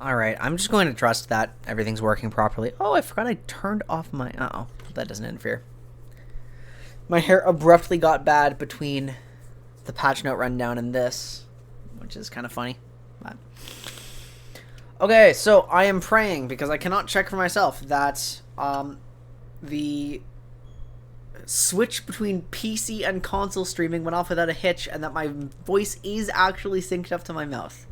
Alright, I'm just going to trust that everything's working properly. Oh, I forgot I turned off my... Uh-oh. That doesn't interfere. My hair abruptly got bad between the patch note rundown and this, which is kind of funny. But... Okay, so I am praying, because I cannot check for myself, that the switch between PC and console streaming went off without a hitch, and that my voice is actually synced up to my mouth.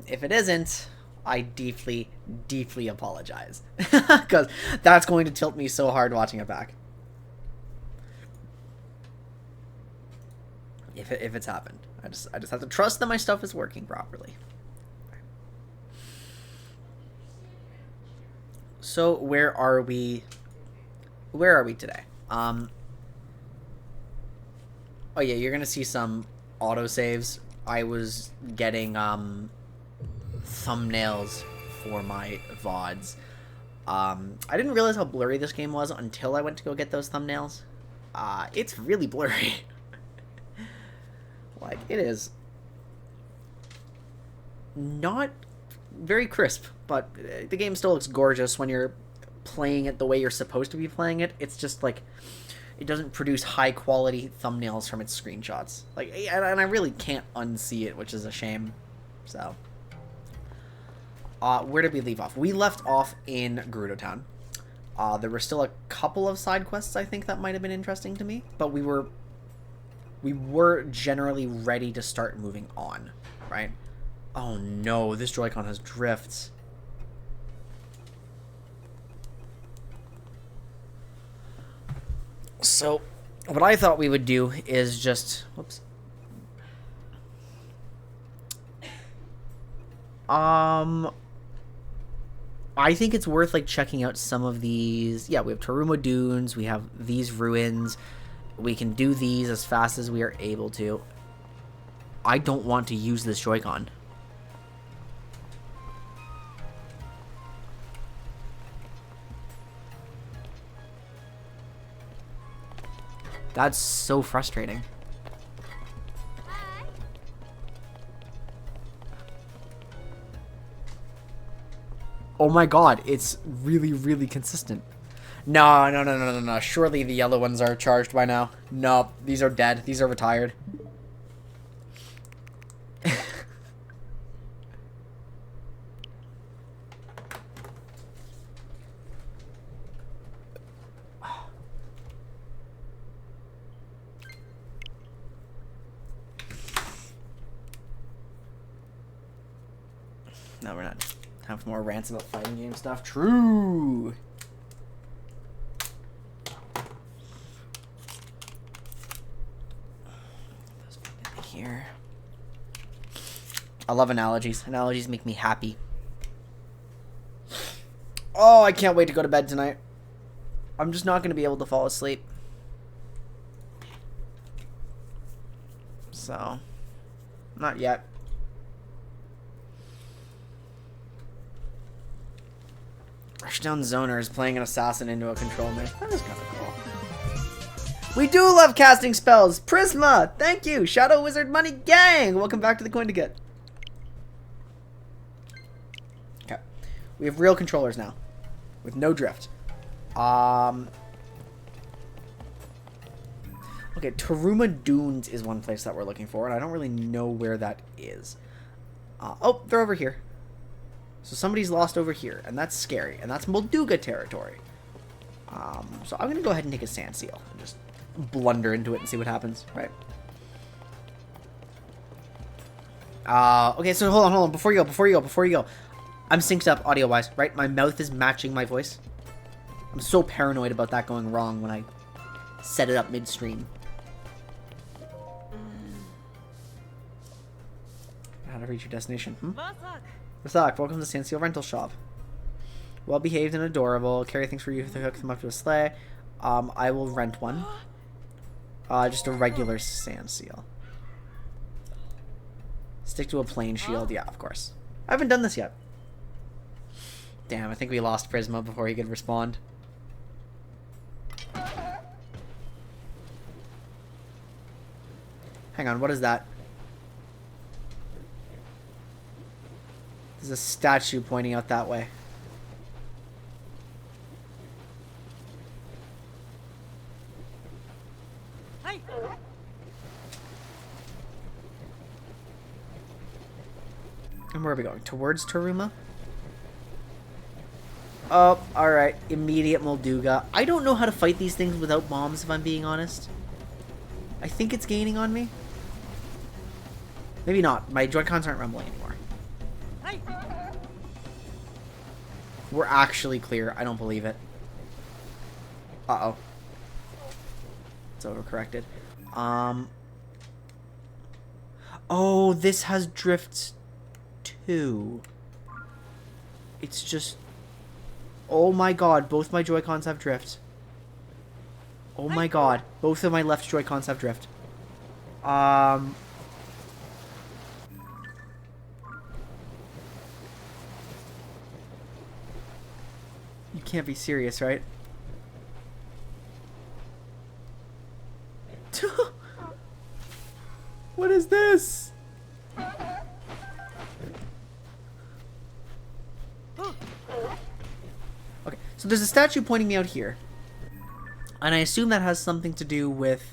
If it isn't, I deeply, deeply apologize. Because that's going to tilt me so hard watching it back. If it's happened. I just have to trust that my stuff is working properly. So, where are we? Where are we today? Oh yeah, you're gonna see some autosaves. I was getting thumbnails for my VODs. I didn't realize how blurry this game was until I went to go get those thumbnails. It's really blurry. Like, it is not very crisp, but the game still looks gorgeous when you're playing it the way you're supposed to be playing it. It's just like it doesn't produce high quality thumbnails from its screenshots. Like, and I really can't unsee it, which is a shame. So, where did we leave off? We left off in Gerudo Town. There were still a couple of side quests I think that might have been interesting to me, but we were generally ready to start moving on, right? Oh no, this Joy-Con has drifts. So, what I thought we would do is just... Whoops. I think it's worth, like, checking out some of these... Yeah, we have Taruma Dunes, we have these ruins. We can do these as fast as we are able to. I don't want to use this Joy-Con. That's so frustrating. Oh my god, it's really, really consistent. No. Surely the yellow ones are charged by now. No, these are dead. These are retired. No, we're not. Time for more rants about fighting game stuff. True. Here. I love analogies. Analogies make me happy. Oh, I can't wait to go to bed tonight. I'm just not going to be able to fall asleep. So, not yet. Rushdown Zoner is playing an assassin into a control mech. That is kind of cool. We do love casting spells. Prisma, thank you. Shadow Wizard Money Gang. Welcome back to the Coin to Get. Okay. We have real controllers now. With no drift. Okay, Taruma Dunes is one place that we're looking for, and I don't really know where that is. Oh, they're over here. So somebody's lost over here, and that's scary, and that's Molduga territory. So I'm gonna go ahead and take a sand seal and just blunder into it and see what happens, right? Okay, so hold on, before you go. I'm synced up audio-wise, right? My mouth is matching my voice. I'm so paranoid about that going wrong when I set it up midstream. How to reach your destination? Rathak, welcome to Sand Seal Rental Shop. Well behaved and adorable. Carry things for you to hook them up to a sleigh. I will rent one. Just a regular sand seal. Stick to a plain shield. Yeah, of course. I haven't done this yet. Damn, I think we lost Prisma before he could respond. Hang on, what is that? There's a statue pointing out that way. Hey. And where are we going? Towards Taruma? Oh, alright. Immediate Molduga. I don't know how to fight these things without bombs, if I'm being honest. I think it's gaining on me. Maybe not. My Joy-Cons aren't rumbling anymore. Hey. We're actually clear. I don't believe it. Uh-oh. It's overcorrected. Oh, this has drift too. It's just... Oh my god, both my Joy-Cons have drift. Oh my god, both of my left Joy-Cons have drift. You can't be serious, right? What is this? Okay, so there's a statue pointing me out here. And I assume that has something to do with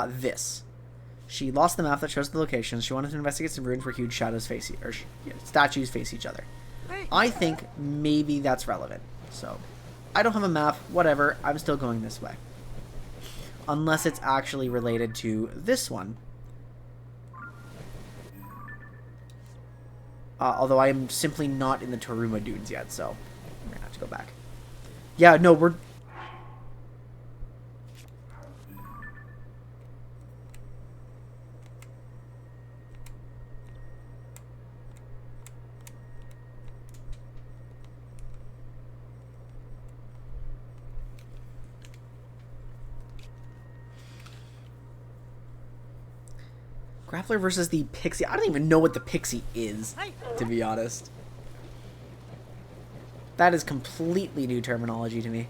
this. She lost the map that shows the locations. She wanted to investigate some ruins where huge shadows face statues face each other. I think maybe that's relevant. So, I don't have a map, whatever. I'm still going this way. Unless it's actually related to this one. Although I am simply not in the Taruma dunes yet, so I'm gonna have to go back. Yeah, no, we're... Grappler versus the Pixie. I don't even know what the Pixie is, to be honest. That is completely new terminology to me.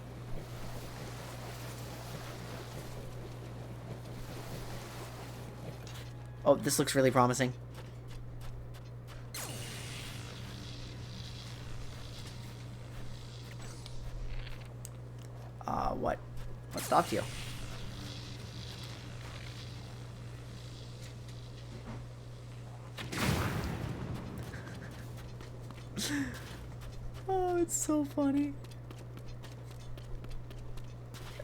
Oh, this looks really promising. What? What stopped you? Oh, it's so funny.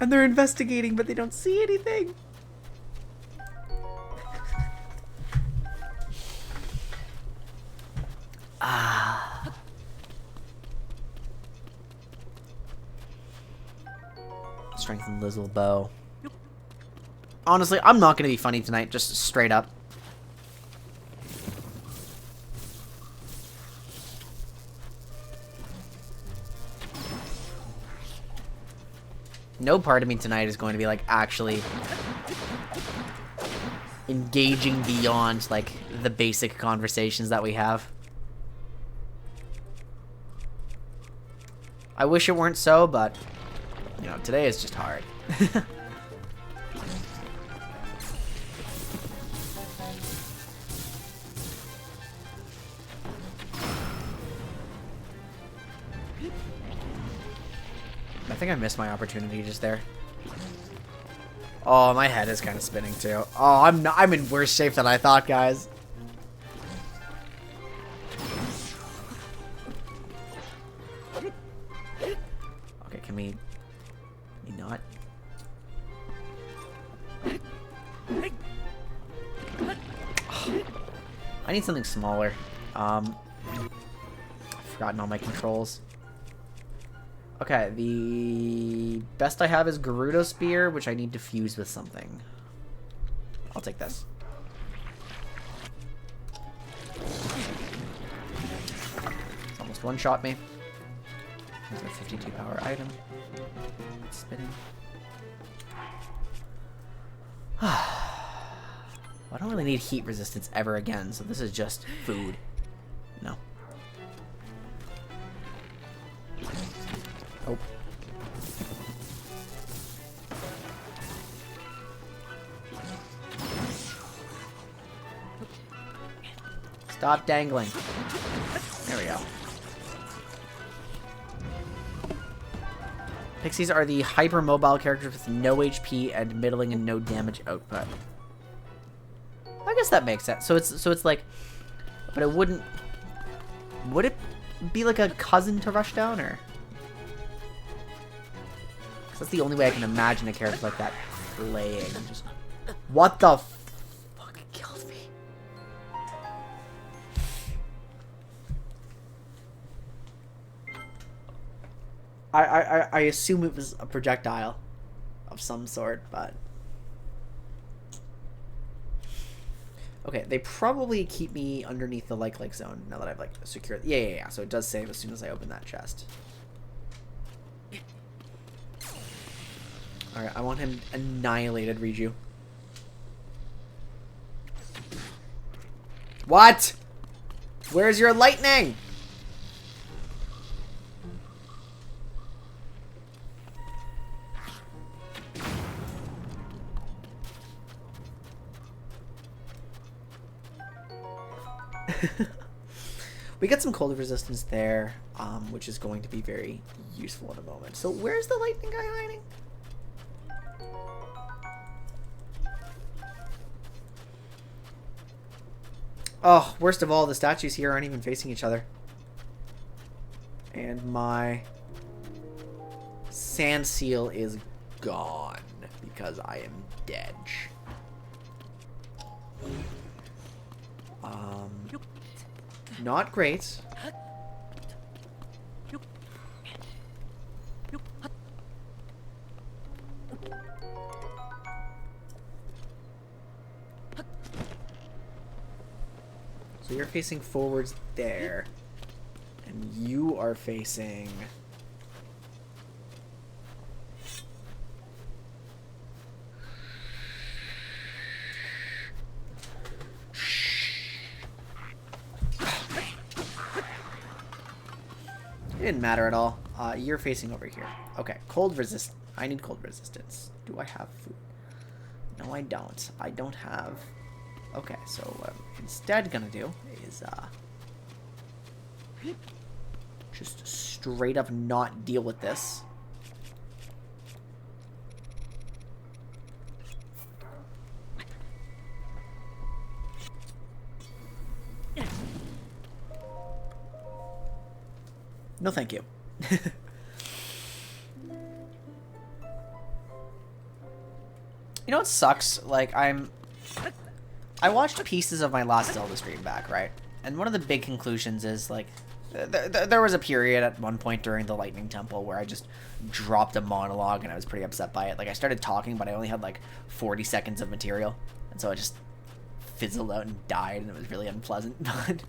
And they're investigating, but they don't see anything. Ah. Strengthen Lizzle bow. Honestly, I'm not going to be funny tonight, just straight up. No part of me tonight is going to be, like, actually engaging beyond, like, the basic conversations that we have. I wish it weren't so, but, you know, today is just hard. I think I missed my opportunity just there. Oh, my head is kind of spinning too. Oh, I'm in worse shape than I thought, guys. Okay, can we not? I need something smaller. I've forgotten all my controls. Okay, the best I have is Gerudo Spear, which I need to fuse with something. I'll take this. It's almost one-shot me. There's a 52 power item. It's spinning. I don't really need heat resistance ever again, so this is just food. No. Oh. Stop dangling. There we go. Pixies are the hyper-mobile characters with no HP and middling and no damage output. I guess that makes sense. So it's like, but it wouldn't. Would it be like a cousin to Rushdown, or? Because that's the only way I can imagine a character like that playing. Just, what the fuck killed me? I assume it was a projectile of some sort, but okay. They probably keep me underneath the like zone now that I've like secured. Yeah. So it does save as soon as I open that chest. All right, I want him annihilated, Riju. What? Where's your lightning? We got some cold resistance there, which is going to be very useful in a moment. So where's the lightning guy hiding? Oh, worst of all, the statues here aren't even facing each other. And my sand seal is gone because I am dead. Not great. So you're facing forwards there. And you are facing... It didn't matter at all. You're facing over here. Okay, cold resist. I need cold resistance. Do I have food? No, I don't. I don't have... Okay, so what I'm instead gonna do is, just straight up not deal with this. No, thank you. You know what sucks? Like, I watched pieces of my last Zelda stream back, right? And one of the big conclusions is, like, there was a period at one point during the Lightning Temple where I just dropped a monologue and I was pretty upset by it. Like, I started talking, but I only had, like, 40 seconds of material. And so I just fizzled out and died, and it was really unpleasant. But,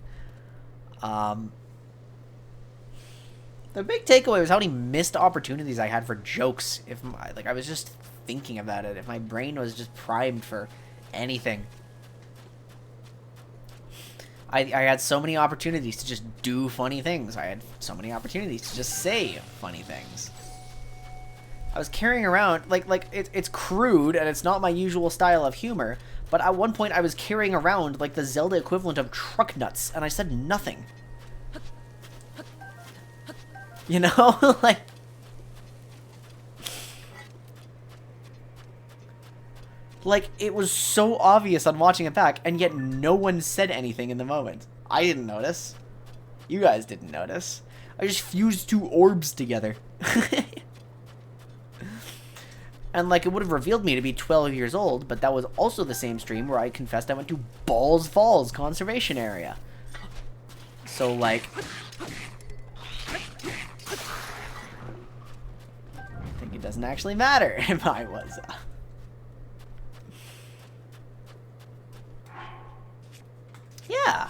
the big takeaway was how many missed opportunities I had for jokes. If I was just thinking about it, if my brain was just primed for anything. I had so many opportunities to just do funny things. I had so many opportunities to just say funny things. I was carrying around, it's crude and it's not my usual style of humor, but at one point I was carrying around, like, the Zelda equivalent of truck nuts, and I said nothing. You know? Like, it was so obvious on watching it back, and yet no one said anything in the moment. I didn't notice. You guys didn't notice. I just fused two orbs together. And, like, it would have revealed me to be 12 years old, but that was also the same stream where I confessed I went to Balls Falls Conservation Area. So, like... I think it doesn't actually matter if I was... Yeah.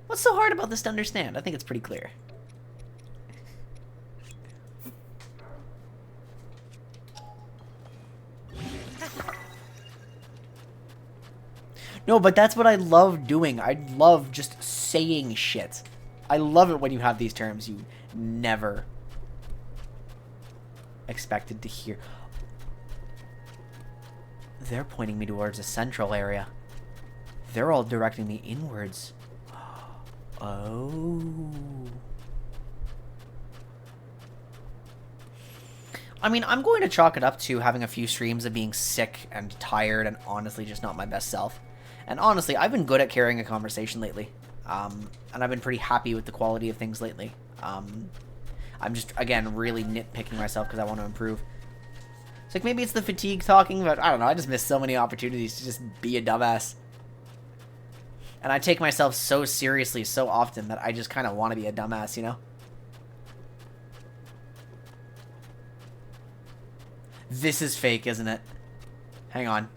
What's so hard about this to understand? I think it's pretty clear. No, but that's what I love doing. I love just saying shit. I love it when you have these terms you never expected to hear. They're pointing me towards a central area. They're all directing me inwards. Oh. I mean, I'm going to chalk it up to having a few streams of being sick and tired and honestly just not my best self. And honestly, I've been good at carrying a conversation lately. And I've been pretty happy with the quality of things lately. I'm just, again, really nitpicking myself because I want to improve. It's like, maybe it's the fatigue talking, but I don't know. I just miss so many opportunities to just be a dumbass. And I take myself so seriously so often that I just kind of want to be a dumbass, you know? This is fake, isn't it? Hang on.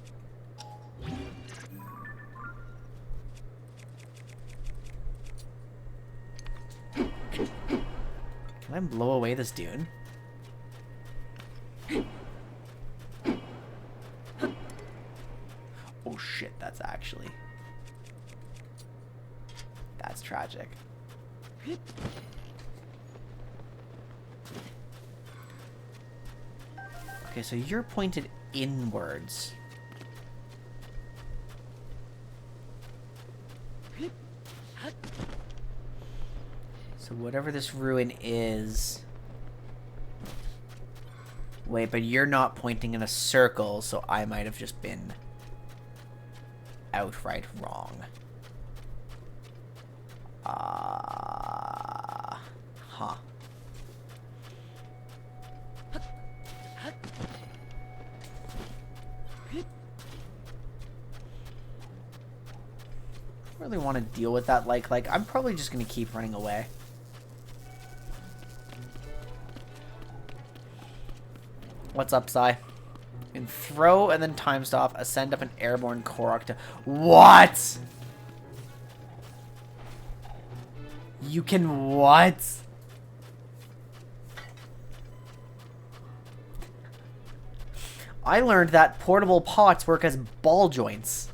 Can I blow away this dune? Oh shit, that's actually... That's tragic. Okay, so you're pointed inwards. So whatever this ruin is... Wait, but you're not pointing in a circle, so I might have just been outright wrong. Huh. I really want to deal with that, like, I'm probably just going to keep running away. What's up, Psy? You can throw and then time stop, ascend up an airborne Korok to... What? You can what? I learned that portable pots work as ball joints.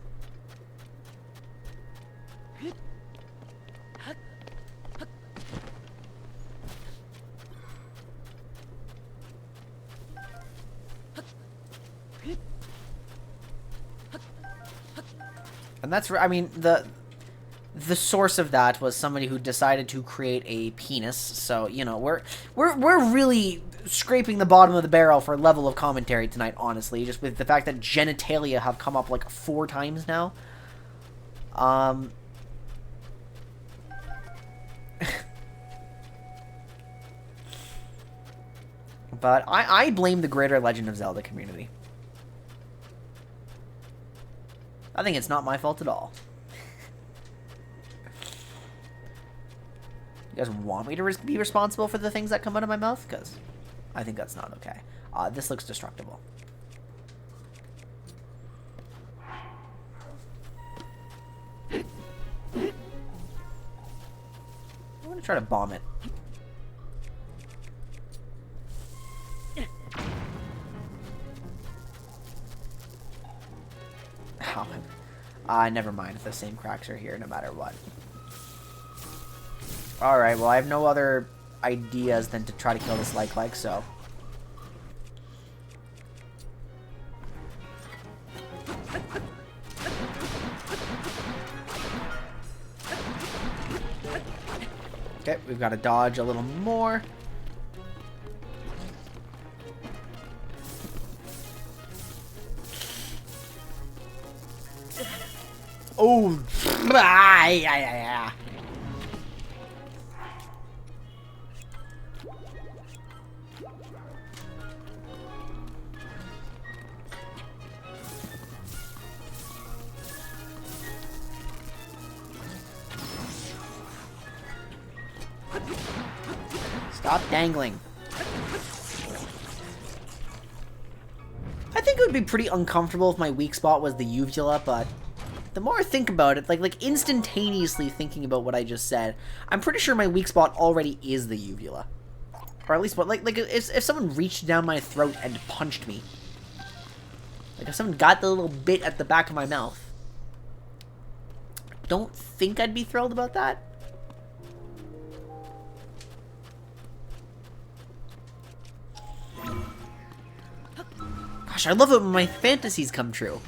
And that's, I mean, the source of that was somebody who decided to create a penis. So, you know, we're really scraping the bottom of the barrel for level of commentary tonight, honestly, just with the fact that genitalia have come up like 4 times now. But I blame the greater Legend of Zelda community. I think it's not my fault at all. You guys want me to be responsible for the things that come out of my mouth? Because I think that's not okay. This looks destructible. I'm going to try to bomb it. Never mind. The same cracks are here no matter what. Alright, well, I have no other ideas than to try to kill this like, so... Okay, we've got to dodge a little more. Oh! Yeah. Stop dangling. I think it would be pretty uncomfortable if my weak spot was the uvula, but the more I think about it, like instantaneously thinking about what I just said, I'm pretty sure my weak spot already is the uvula. Or at least what, like if someone reached down my throat and punched me. Like if someone got the little bit at the back of my mouth. Don't think I'd be thrilled about that. Gosh, I love it when my fantasies come true.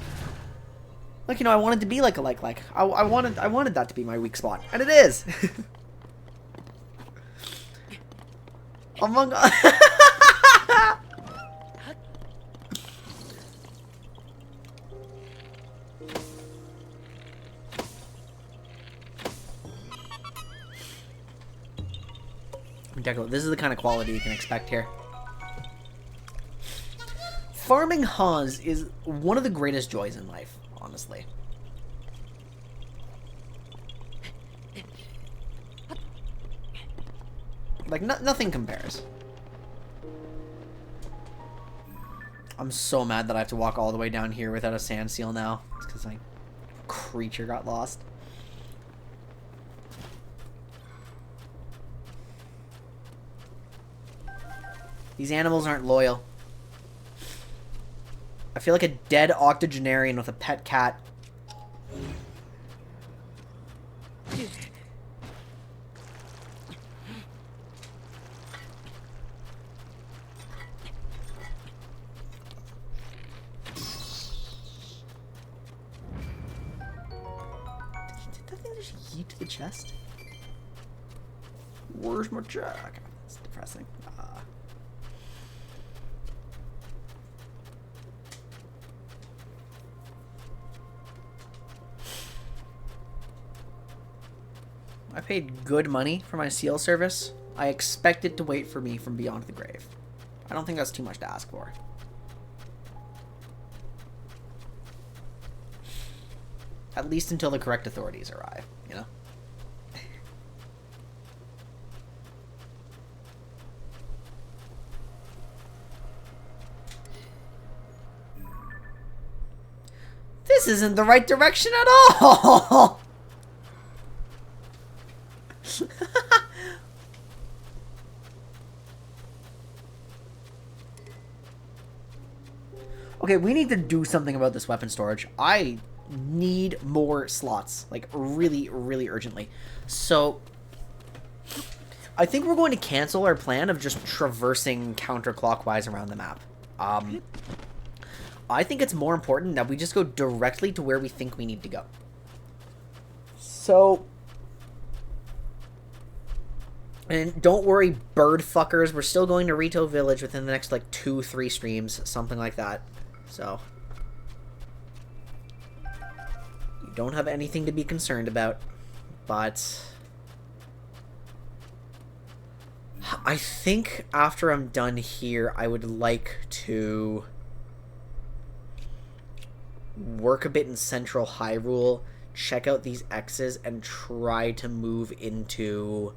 Like, you know, I wanted to be like a like. I wanted that to be my weak spot, and it is. Among Us. This is the kind of quality you can expect here. Farming Haas is one of the greatest joys in life, honestly. Like, nothing compares. I'm so mad that I have to walk all the way down here without a sand seal now. It's because my creature got lost. These animals aren't loyal. I feel like a dead octogenarian with a pet cat. Did that thing just yeet to the chest? Where's my jack? It's depressing. I paid good money for my seal service. I expect it to wait for me from beyond the grave. I don't think that's too much to ask for. At least until the correct authorities arrive, you know? This isn't the right direction at all! Okay, we need to do something about this weapon storage. I need more slots, like really, really urgently. So I think we're going to cancel our plan of just traversing counterclockwise around the map. I think it's more important that we just go directly to where we think we need to go. So, and don't worry, bird fuckers, we're still going to Rito Village within the next, like, 2-3 streams, something like that. So, you don't have anything to be concerned about, but I think after I'm done here, I would like to work a bit in Central Hyrule, check out these X's, and try to move into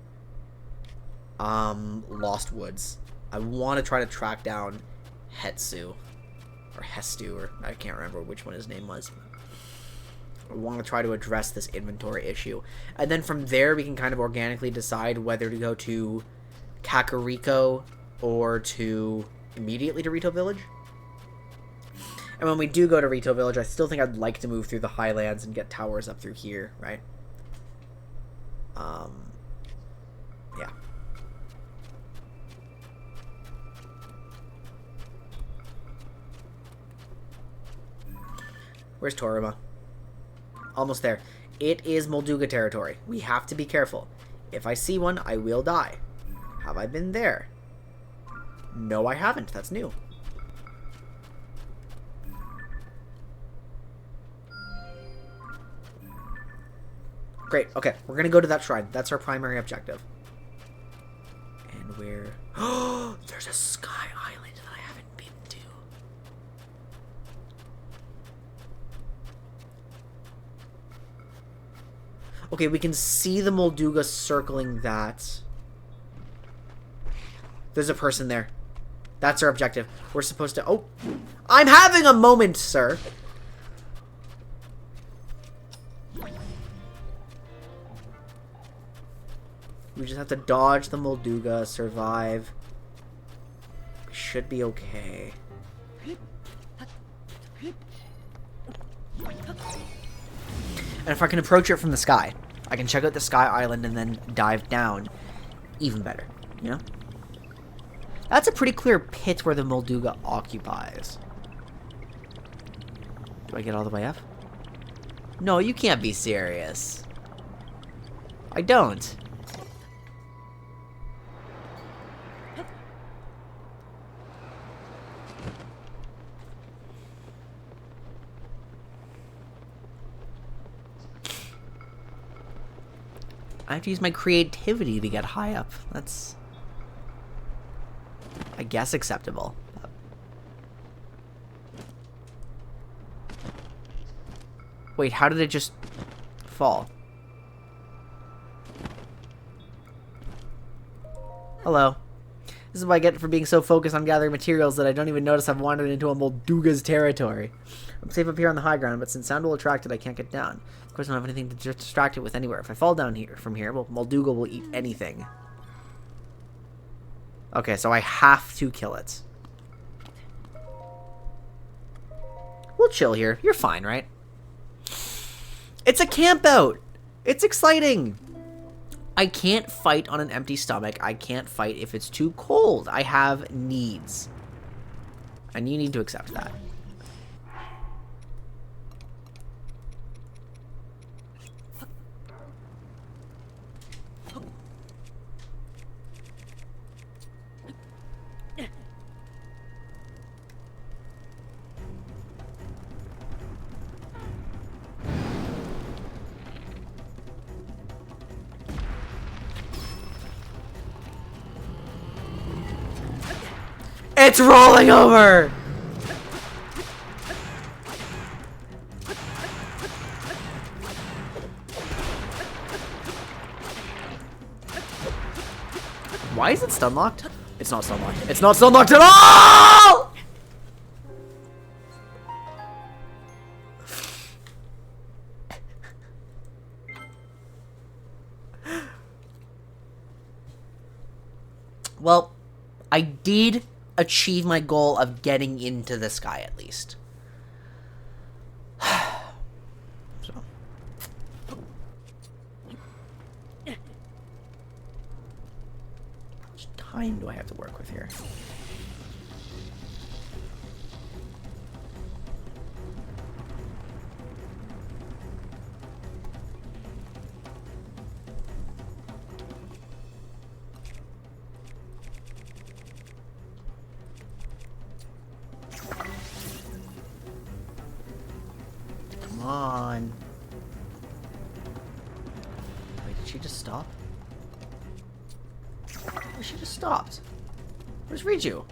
Lost Woods. I want to try to track down Hetsu. Or Hestu, or I can't remember which one his name was. I want to try to address this inventory issue. And then from there, we can kind of organically decide whether to go to Kakariko or to immediately to Rito Village. And when we do go to Rito Village, I still think I'd like to move through the Highlands and get towers up through here, right? Yeah. Where's Torima? Almost there. It is Molduga territory. We have to be careful. If I see one, I will die. Have I been there? No, I haven't. That's new. Great. Okay, we're gonna go to that shrine. That's our primary objective. And we're... Oh, there's a sky island that I haven't been to. Okay, we can see the Molduga circling that. There's a person there. That's our objective. We're supposed to... Oh! I'm having a moment, sir! We just have to dodge the Molduga, survive. We should be okay. And if I can approach it from the sky, I can check out the sky island and then dive down. Even better, you know? That's a pretty clear pit where the Molduga occupies. Do I get all the way up? No, you can't be serious. I don't. I have to use my creativity to get high up. That's, I guess, acceptable. Wait, how did it just fall? Hello. This is what I get for being so focused on gathering materials that I don't even notice I've wandered into a Molduga's territory. I'm safe up here on the high ground, but since sound will attract it, I can't get down. Of course, I don't have anything to distract it with anywhere. If I fall down here from here, well, Molduga will eat anything. Okay, so I have to kill it. We'll chill here. You're fine, right? It's a camp out! It's exciting! I can't fight on an empty stomach. I can't fight if it's too cold. I have needs. And you need to accept that. It's rolling over! Why is it stun locked? It's not stun locked. It's not stun locked at all! Well, I did achieve my goal of getting into the sky at least. So. How much time do I have to work with here? Come on. Wait, did she just stop? Oh, she just stopped. Where's Riju?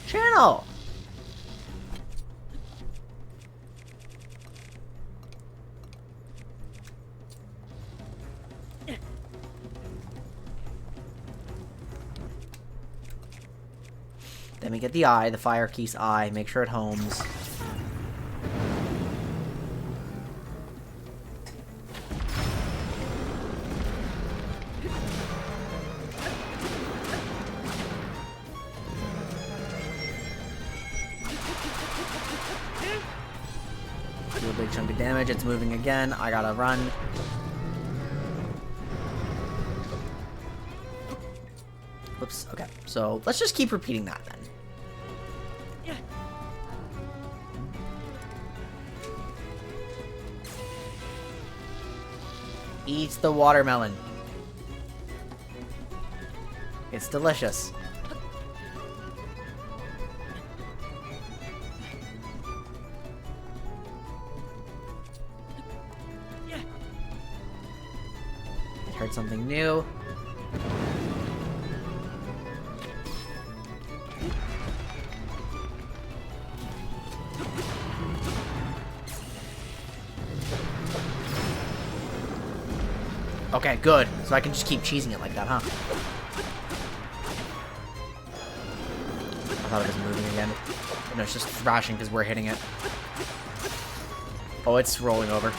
Channel! Then we get the eye, the fire keys eye, make sure it homes. Do a big chunk of damage, it's moving again, I gotta run. Whoops, okay, so let's just keep repeating that then. Eat the watermelon. It's delicious. I heard something new. Okay, good. So I can just keep cheesing it like that, huh? I thought it was moving again. No, it's just thrashing because we're hitting it. Oh, it's rolling over.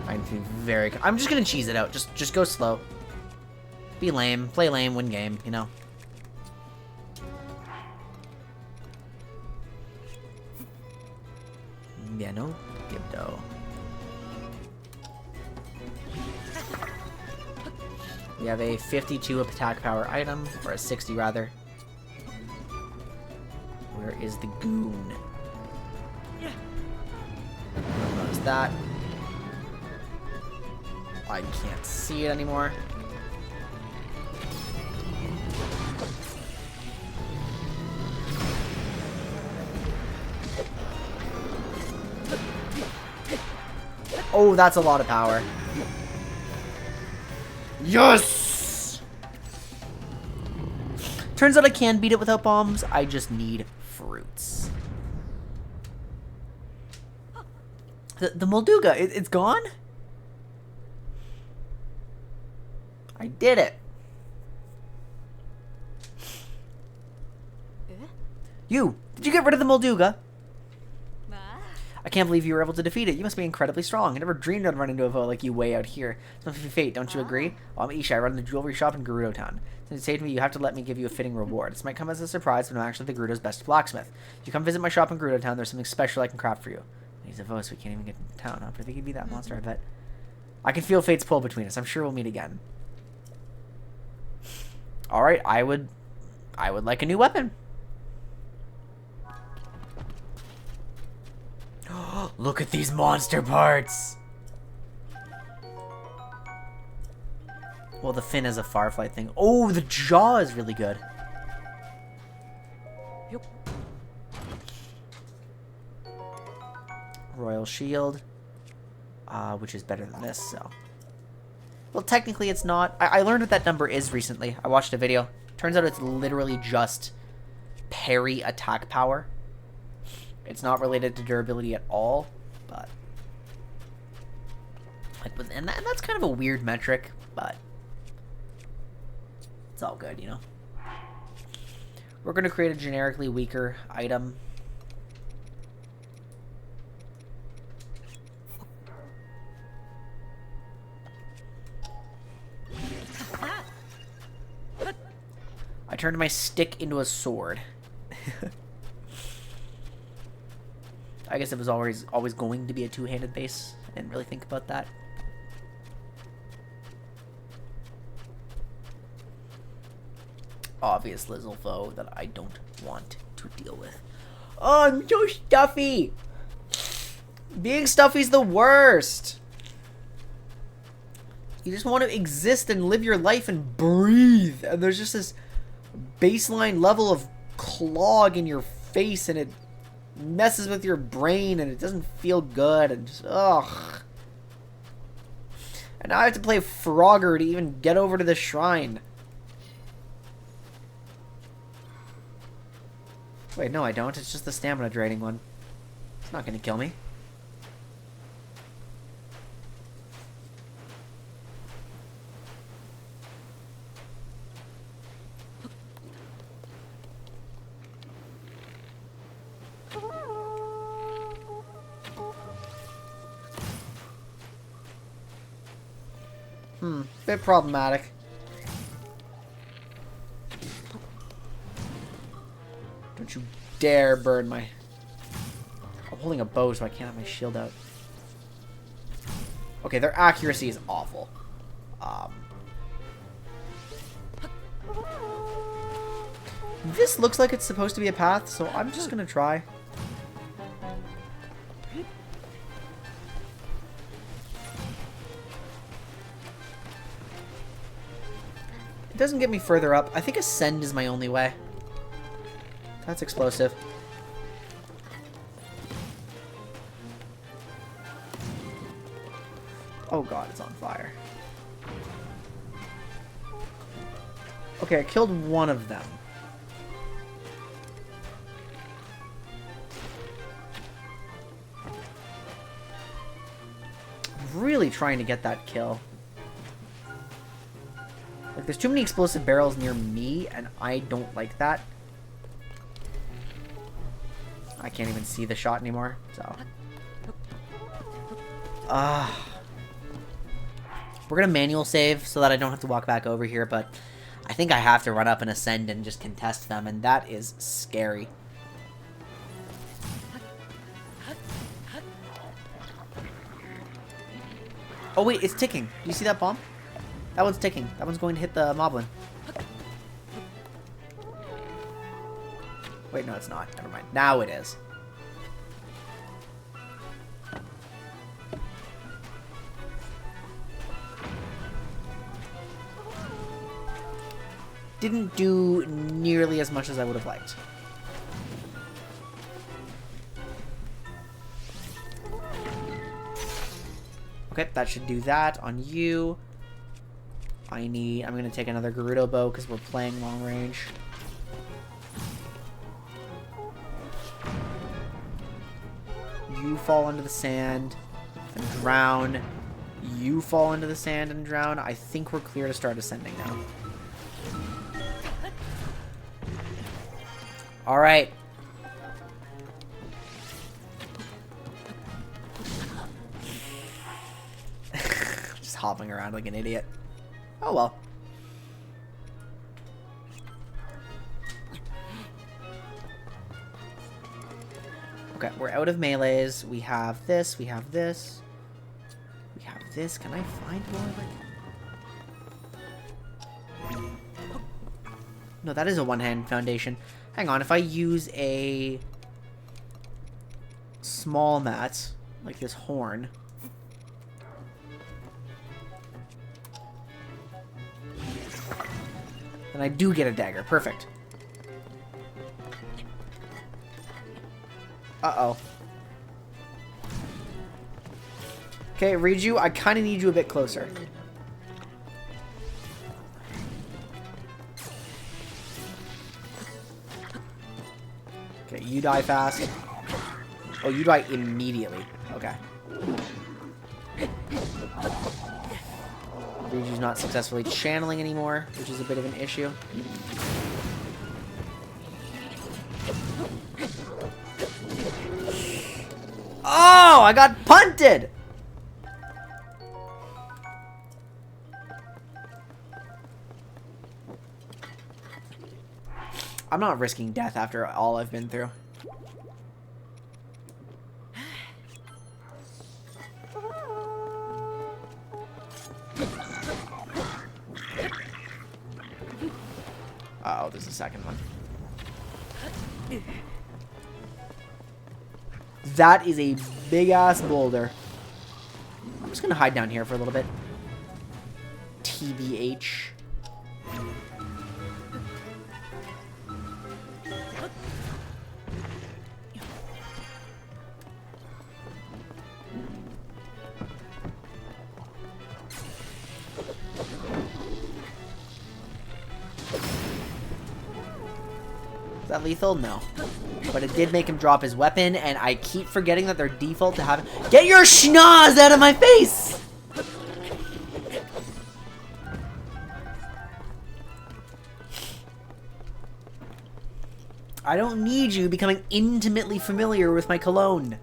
I need to be very... I'm just gonna cheese it out. Just go slow. Be lame. Play lame, win game, you know? Yeah, no Gibdo. We have a 52 attack power item, or a 60 rather. Where is the goon? Don't notice that. I can't see it anymore. Oh, that's a lot of power. Yes! Turns out I can beat it without bombs. I just need fruits. The Molduga, it's gone? I did it. You, did you get rid of the Molduga? I can't believe you were able to defeat it. You must be incredibly strong. I never dreamed I'd run into a foe like you way out here. It's must be fate, don't you agree? Well, I'm Isha. I run the jewelry shop in Gerudo Town. Since you saved me, you have to let me give you a fitting reward. This might come as a surprise, but I'm actually the Gerudo's best blacksmith. If you come visit my shop in Gerudo Town, there's something special I can craft for you. He's a foe, so we can't even get into town. Huh? But I think he'd be that monster, I bet. I can feel fate's pull between us. I'm sure we'll meet again. Alright, I would like a new weapon. Look at these monster parts! Well, the fin is a Firefly thing. Oh, the jaw is really good. Yep. Royal Shield. Which is better than this, so. Well, technically it's not. I learned what that number is recently. I watched a video. Turns out it's literally just parry attack power. It's not related to durability at all, but like, and that's kind of a weird metric, but it's all good, you know. We're gonna create a generically weaker item. I turned my stick into a sword. I guess it was always going to be a two-handed base. I didn't really think about that. Obvious Lizzle foe that I don't want to deal with. Oh, I'm so stuffy! Being stuffy's the worst! You just want to exist and live your life and breathe. And there's just this baseline level of clog in your face and it messes with your brain and it doesn't feel good and just ugh. And now I have to play Frogger to even get over to the shrine. Wait, no I don't. It's just the stamina draining one. It's not gonna kill me. Bit problematic. Don't you dare burn my... I'm holding a bow so I can't have my shield out. Okay, their accuracy is awful. This looks like it's supposed to be a path, so I'm just gonna try. It doesn't get me further up. I think Ascend is my only way. That's explosive. Oh god, it's on fire. Okay, I killed one of them. I'm really trying to get that kill. Like, there's too many explosive barrels near me, and I don't like that. I can't even see the shot anymore, so. We're gonna manual save so that I don't have to walk back over here, but I think I have to run up and ascend and just contest them, and that is scary. Oh wait, it's ticking. Do you see that bomb? That one's ticking. That one's going to hit the moblin. Wait, no, it's not. Never mind. Now it is. Didn't do nearly as much as I would have liked. Okay, that should do that on you. I'm going to take another Gerudo bow because we're playing long range. You fall into the sand and drown. You fall into the sand and drown. I think we're clear to start ascending now. Alright. Just hopping around like an idiot. Oh well. Okay, we're out of melees. We have this, we have this. We have this. Can I find more like... No, that is a one-hand foundation. Hang on, if I use a small mat, like this horn. Then I do get a dagger. Perfect. Uh-oh. Okay, Riju, I kind of need you a bit closer. Okay, you die fast. Oh, you die immediately. Okay. Riju's not successfully channeling anymore, which is a bit of an issue. Oh, I got punted! I'm not risking death after all I've been through. Uh oh, there's a second one. That is a big-ass boulder. I'm just gonna hide down here for a little bit. TBH. Is that lethal? No. But it did make him drop his weapon, and I keep forgetting that their default to have... Get your schnoz out of my face! I don't need you becoming intimately familiar with my cologne.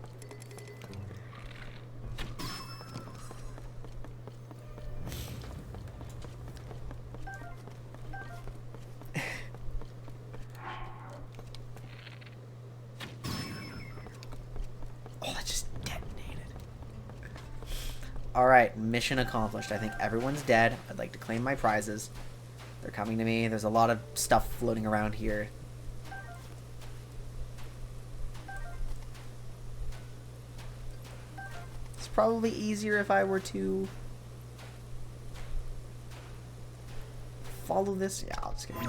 Alright, mission accomplished. I think everyone's dead. I'd like to claim my prizes. They're coming to me. There's a lot of stuff floating around here. It's probably easier if I were to follow this. Yeah, I'll just get it.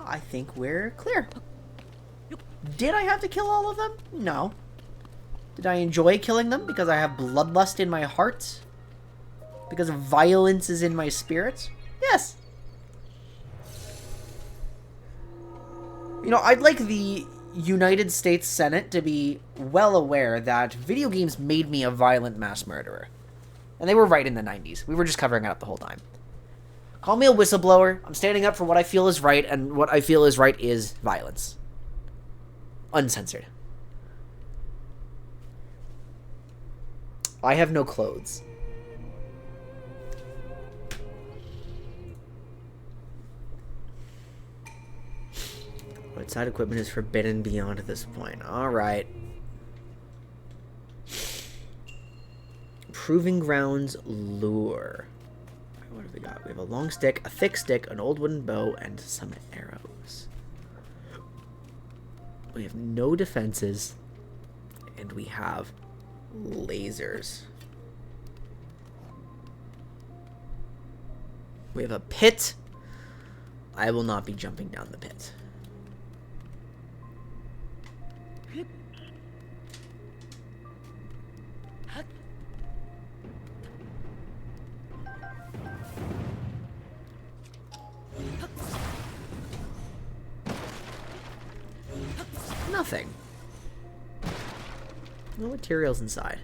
I think we're clear. Did I have to kill all of them? No. Did I enjoy killing them because I have bloodlust in my heart? Because violence is in my spirit? Yes. You know, I'd like the United States Senate to be well aware that video games made me a violent mass murderer. And they were right in the 90s. We were just covering it up the whole time. Call me a whistleblower. I'm standing up for what I feel is right, and what I feel is right is violence. Uncensored. I have no clothes. Outside equipment is forbidden beyond this point. Alright. Proving Grounds Lure. What have we got? We have a long stick, a thick stick, an old wooden bow, and some arrows. We have no defenses, and we have lasers. We have a pit. I will not be jumping down the pit. Nothing. No materials inside.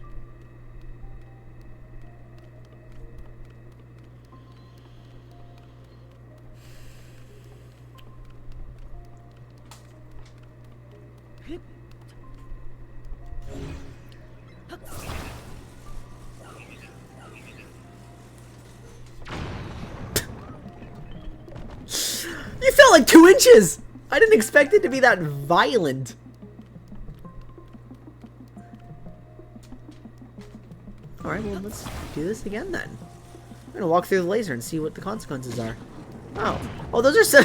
You fell like 2 inches! I didn't expect it to be that violent. Alright, well, let's do this again then. I'm gonna walk through the laser and see what the consequences are. Oh. Oh, those are so...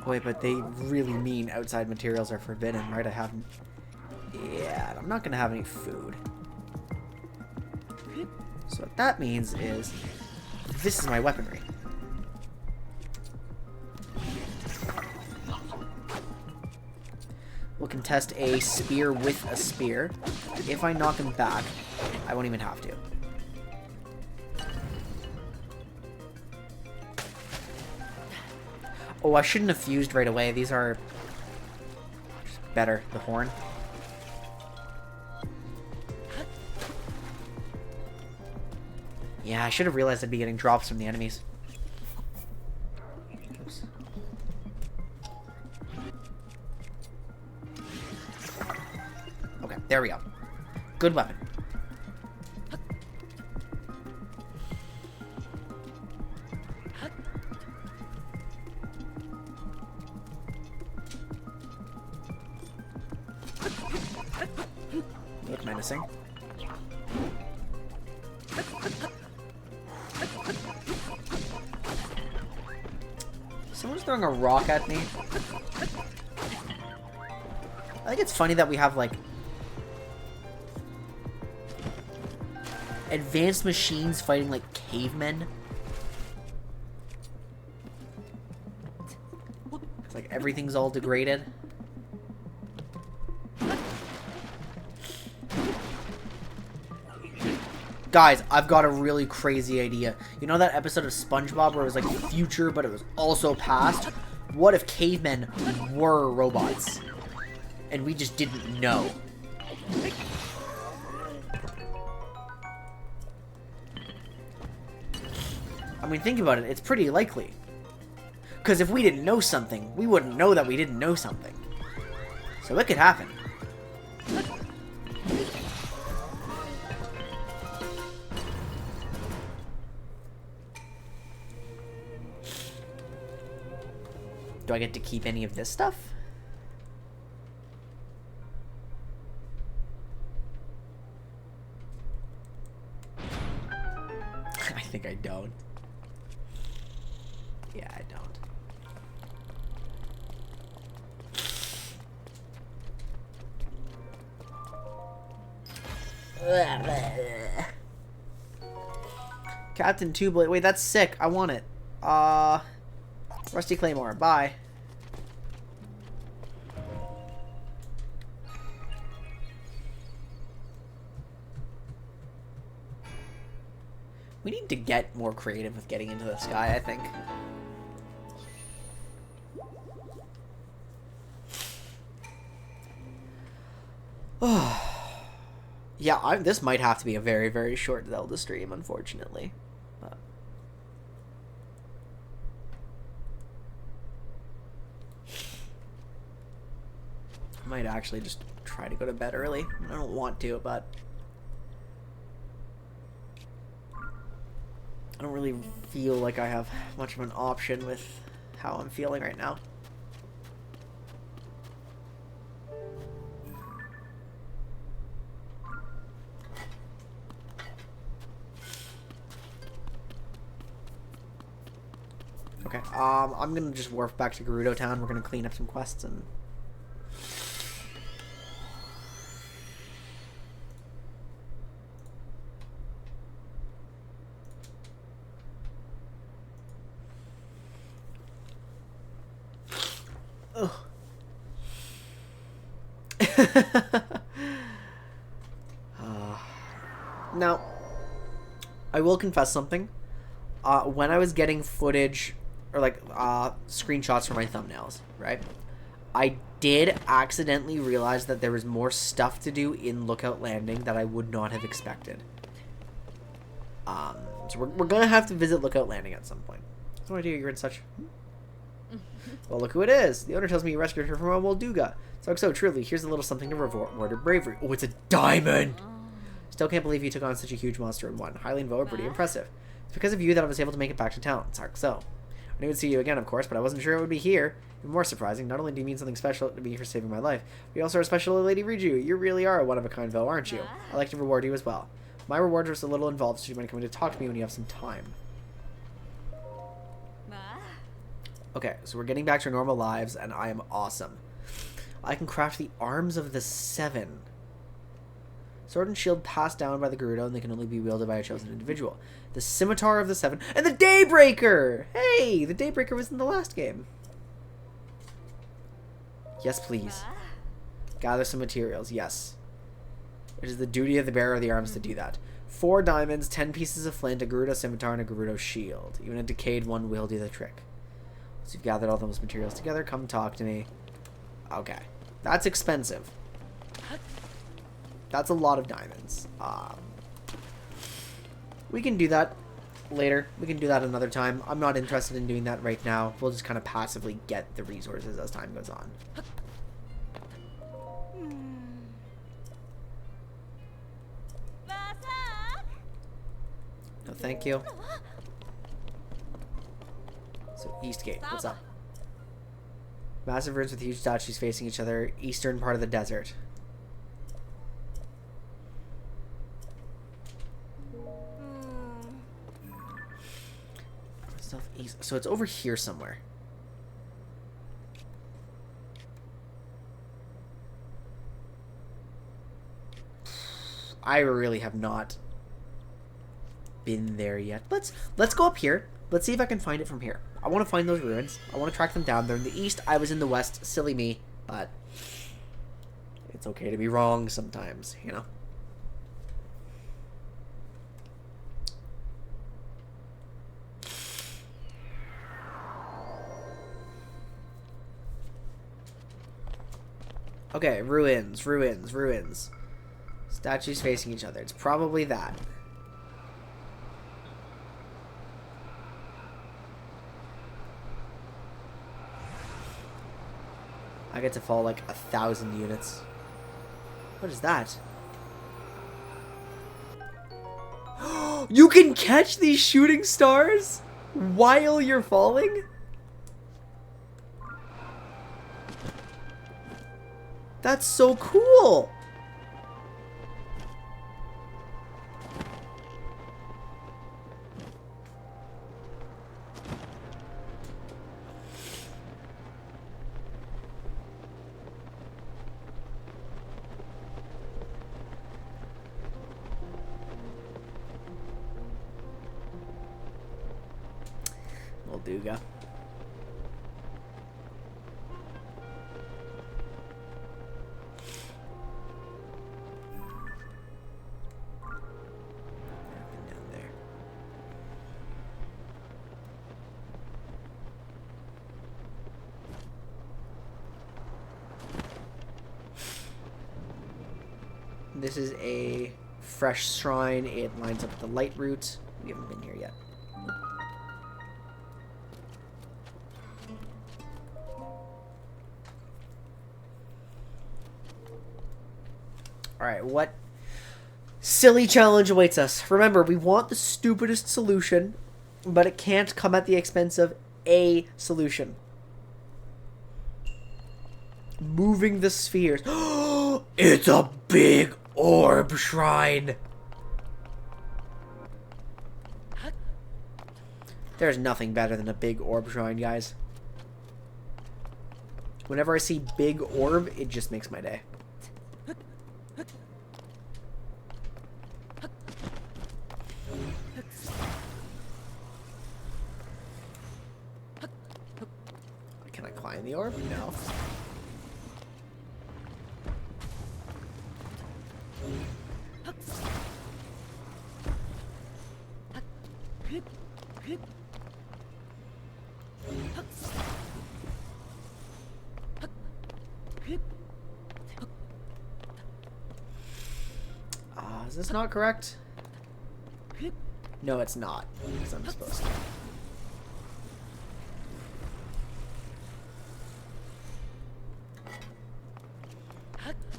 Wait, but they really mean outside materials are forbidden, right? I haven't... Yeah, I'm not gonna have any food. So what that means is... This is my weaponry. We'll contest a spear with a spear. If I knock him back, I won't even have to. Oh, I shouldn't have fused right away. These are just better. The horn. Yeah, I should have realized I'd be getting drops from the enemies. Oops. Okay, there we go. Good weapon. Look menacing. Someone's throwing a rock at me. I think it's funny that we have, like, advanced machines fighting, like, cavemen. It's like everything's all degraded. Guys, I've got a really crazy idea. You know that episode of SpongeBob where it was like future, but it was also past? What if cavemen were robots? And we just didn't know. I mean, think about it. It's pretty likely. Because if we didn't know something, we wouldn't know that we didn't know something. So it could happen. Do I get to keep any of this stuff? I think I don't. Yeah, I don't. Captain Two Blade. Wait, that's sick. I want it. Rusty Claymore. Bye. We need to get more creative with getting into the sky, I think. Yeah, this might have to be a very, very short Zelda stream, unfortunately. But I might actually just try to go to bed early. I don't want to, but I don't really feel like I have much of an option with how I'm feeling right now. Okay. I'm gonna just warp back to Gerudo Town. We're gonna clean up some quests and. Ugh. Now, I will confess something. When I was getting footage or like screenshots for my thumbnails, right? I did accidentally realize that there was more stuff to do in Lookout Landing that I would not have expected. So we're gonna have to visit Lookout Landing at some point. So I do. You're in such. Well, look who it is. The owner tells me you rescued her from a Molduga. So truly, here's a little something to reward her bravery. Oh, it's a diamond! Still can't believe you took on such a huge monster in one. Highly and pretty impressive. It's because of you that I was able to make it back to town. So. I knew I'd see you again, of course, but I wasn't sure it would be here. Even more surprising, not only do you mean something special to me for saving my life, but you also are special to Lady Riju. You really are a one-of-a-kind foe, aren't you? I'd like to reward you as well. My reward was a little involved, so you might come in to talk to me when you have some time. Okay, so we're getting back to our normal lives, and I am awesome. I can craft the Arms of the Seven. Sword and shield passed down by the Gerudo, and they can only be wielded by a chosen individual. The Scimitar of the Seven, and the Daybreaker! Hey, the Daybreaker was in the last game. Yes, please. Gather some materials, yes. It is the duty of the bearer of the arms to do that. 4 diamonds, 10 pieces of flint, a Gerudo Scimitar, and a Gerudo Shield. Even a decayed one will do the trick. Once you've gathered all those materials together, come talk to me. Okay. That's expensive. That's a lot of diamonds. We can do that later. We can do that another time. I'm not interested in doing that right now. We'll just kind of passively get the resources as time goes on. No, thank you. So, Eastgate, what's up? Massive ruins with huge statues facing each other. Eastern part of the desert. Southeast. So it's over here somewhere. I really have not been there yet. Let's go up here. Let's see if I can find it from here. I want to find those ruins. I want to track them down. They're in the east. I was in the west. Silly me, but it's okay to be wrong sometimes, you know? Okay, ruins, ruins, ruins. Statues facing each other. It's probably that. I get to fall like 1,000 units. What is that? You can catch these shooting stars while you're falling? That's so cool! Molduga. This is a fresh shrine. It lines up with the light route. We haven't been here yet. Alright, what silly challenge awaits us? Remember, we want the stupidest solution, but it can't come at the expense of a solution. Moving the spheres. It's a big orb shrine. There's nothing better than a big orb shrine, guys. Whenever I see big orb, it just makes my day. Can I climb the orb? No. Is this not correct? No, it's not. Because I'm supposed to.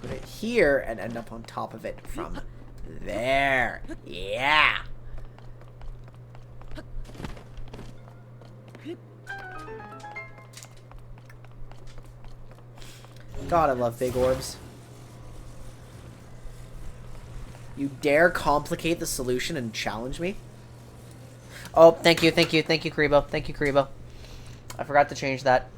Put it here and end up on top of it from there. Yeah! God, I love big orbs. You dare complicate the solution and challenge me? Oh, thank you, Karibo. Thank you, Karibo. I forgot to change that.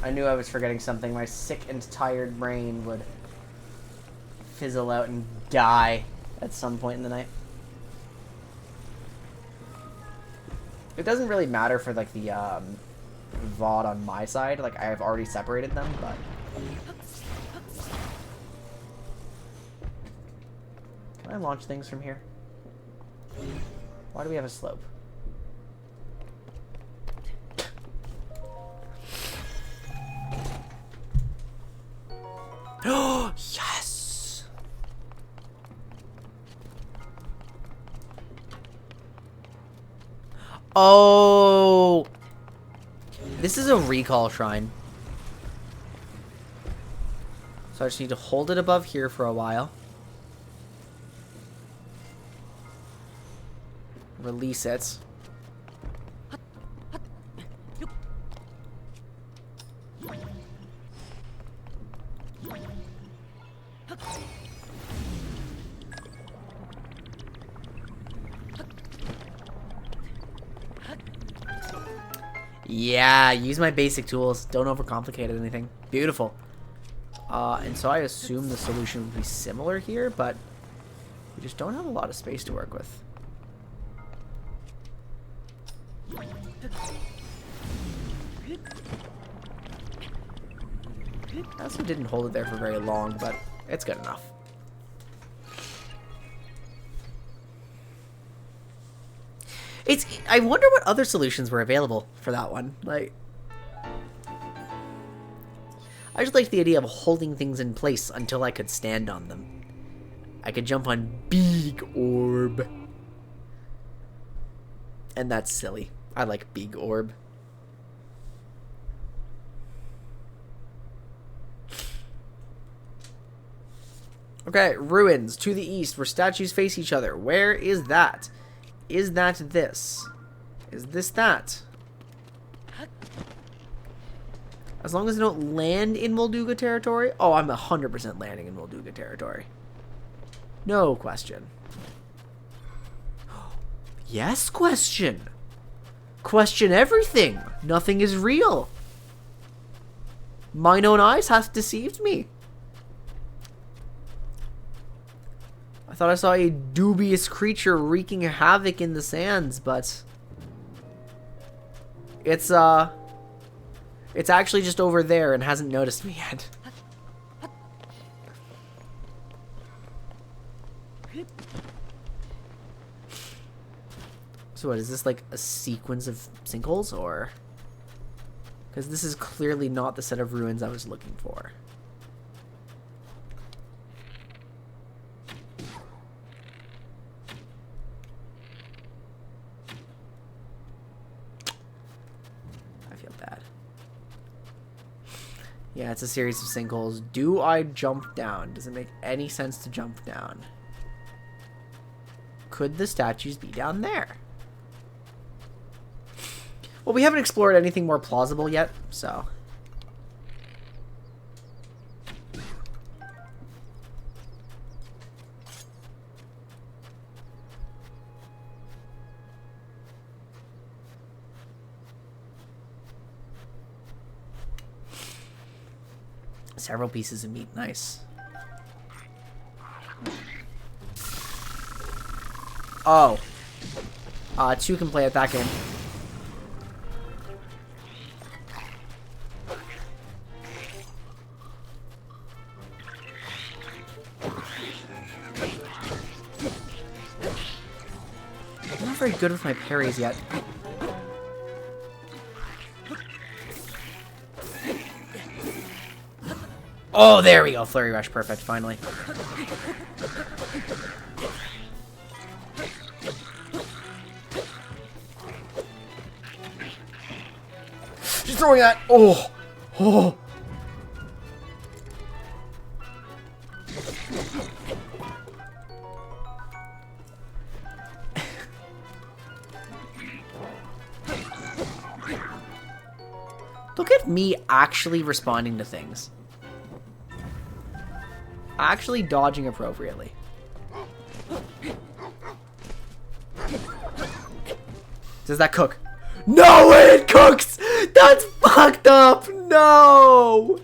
I knew I was forgetting something. My sick and tired brain would fizzle out and die at some point in the night. It doesn't really matter for, like, the, VOD on my side. Like, I have already separated them, but... Can I launch things from here? Why do we have a slope? Oh, yes! Oh! This is a recall shrine. So I just need to hold it above here for a while. Release it. Yeah, use my basic tools. Don't overcomplicate anything. Beautiful. And so I assume the solution would be similar here, but we just don't have a lot of space to work with. I also didn't hold it there for very long, but it's good enough. I wonder what other solutions were available for that one. Like, I just like the idea of holding things in place until I could stand on them. I could jump on big orb. And that's silly. I like big orb. Okay, ruins to the east where statues face each other. Where is that? Is that this? Is this that? As long as I don't land in Molduga territory. Oh, I'm 100% landing in Molduga territory. No question. Yes, question. Question everything. Nothing is real. Mine own eyes hath deceived me. I thought I saw a dubious creature wreaking havoc in the sands, but it's actually just over there and hasn't noticed me yet. So what, is this like a sequence of sinkholes, or? Because this is clearly not the set of ruins I was looking for. Yeah, it's a series of sinkholes. Do I jump down? Does it make any sense to jump down? Could the statues be down there? Well, we haven't explored anything more plausible yet, so. Several pieces of meat. Nice. Oh. 2 can play at that game. I'm not very good with my parries yet. Oh, there we go. Flurry Rush. Perfect. Finally. She's throwing that. Oh. Oh. Look at me actually responding to things. Actually dodging appropriately. Does that cook? No, it cooks! That's fucked up! No!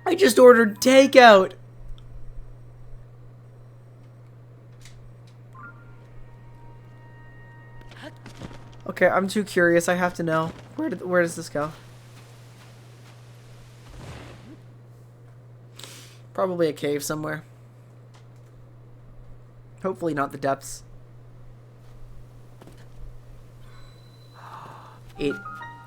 I just ordered takeout. Okay, I'm too curious. I have to know. Where does this go? Probably a cave somewhere. Hopefully not the depths. It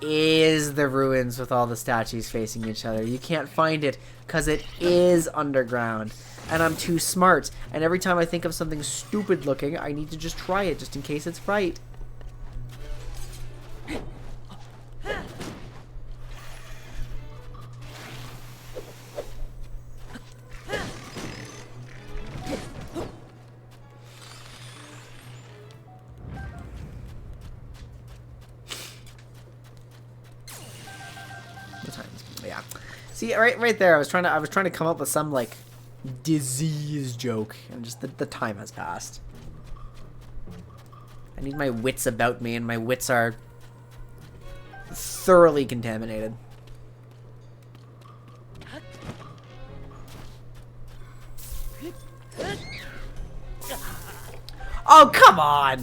is the ruins with all the statues facing each other. You can't find it because it is underground. And I'm too smart. And every time I think of something stupid looking, I need to just try it just in case it's right. Yeah. See, right there, I was trying to come up with some like disease joke, and just the time has passed. I need my wits about me, and my wits are thoroughly contaminated. Oh, come on!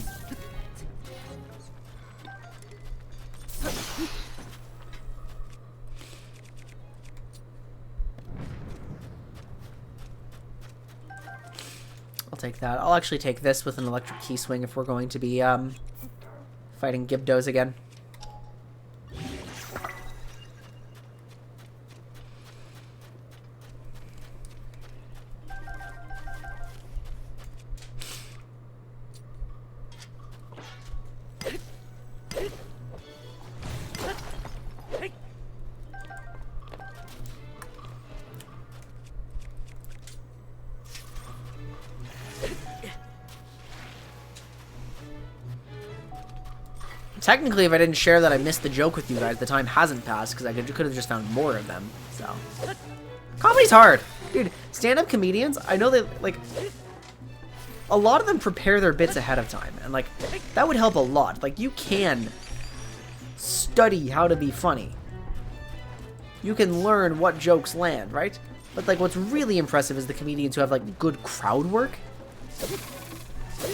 I'll take that. I'll actually take this with an electric key swing if we're going to be fighting Gibdos again. Technically, if I didn't share that I missed the joke with you guys, the time hasn't passed because I could have just found more of them. So, comedy's hard, dude. Stand-up comedians, I know they like a lot of them prepare their bits ahead of time, and like that would help a lot. Like you can study how to be funny. You can learn what jokes land, right? But like what's really impressive is the comedians who have like good crowd work.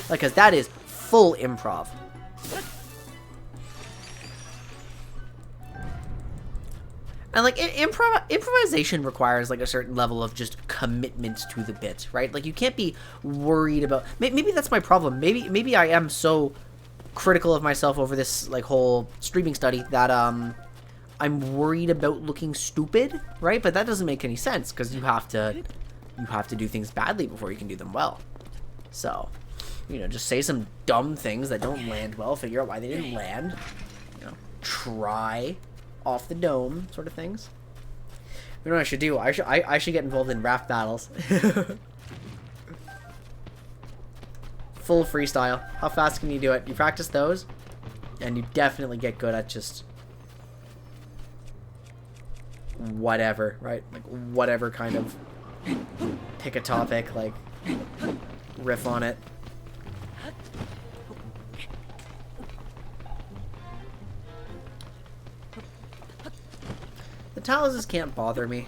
Like, cause that is full improv. And like improvisation requires like a certain level of just commitment to the bit, right? Like you can't be worried about. Maybe that's my problem. Maybe I am so critical of myself over this like whole streaming study that I'm worried about looking stupid, right? But that doesn't make any sense because you have to do things badly before you can do them well. So, you know, just say some dumb things that don't land well. Figure out why they didn't land. You know, try. Off the dome sort of things. You know what I should do? I should get involved in raft battles. Full freestyle. How fast can you do it? You practice those, and you definitely get good at just whatever, right? Like whatever kind of pick a topic, like riff on it. The taluses can't bother me.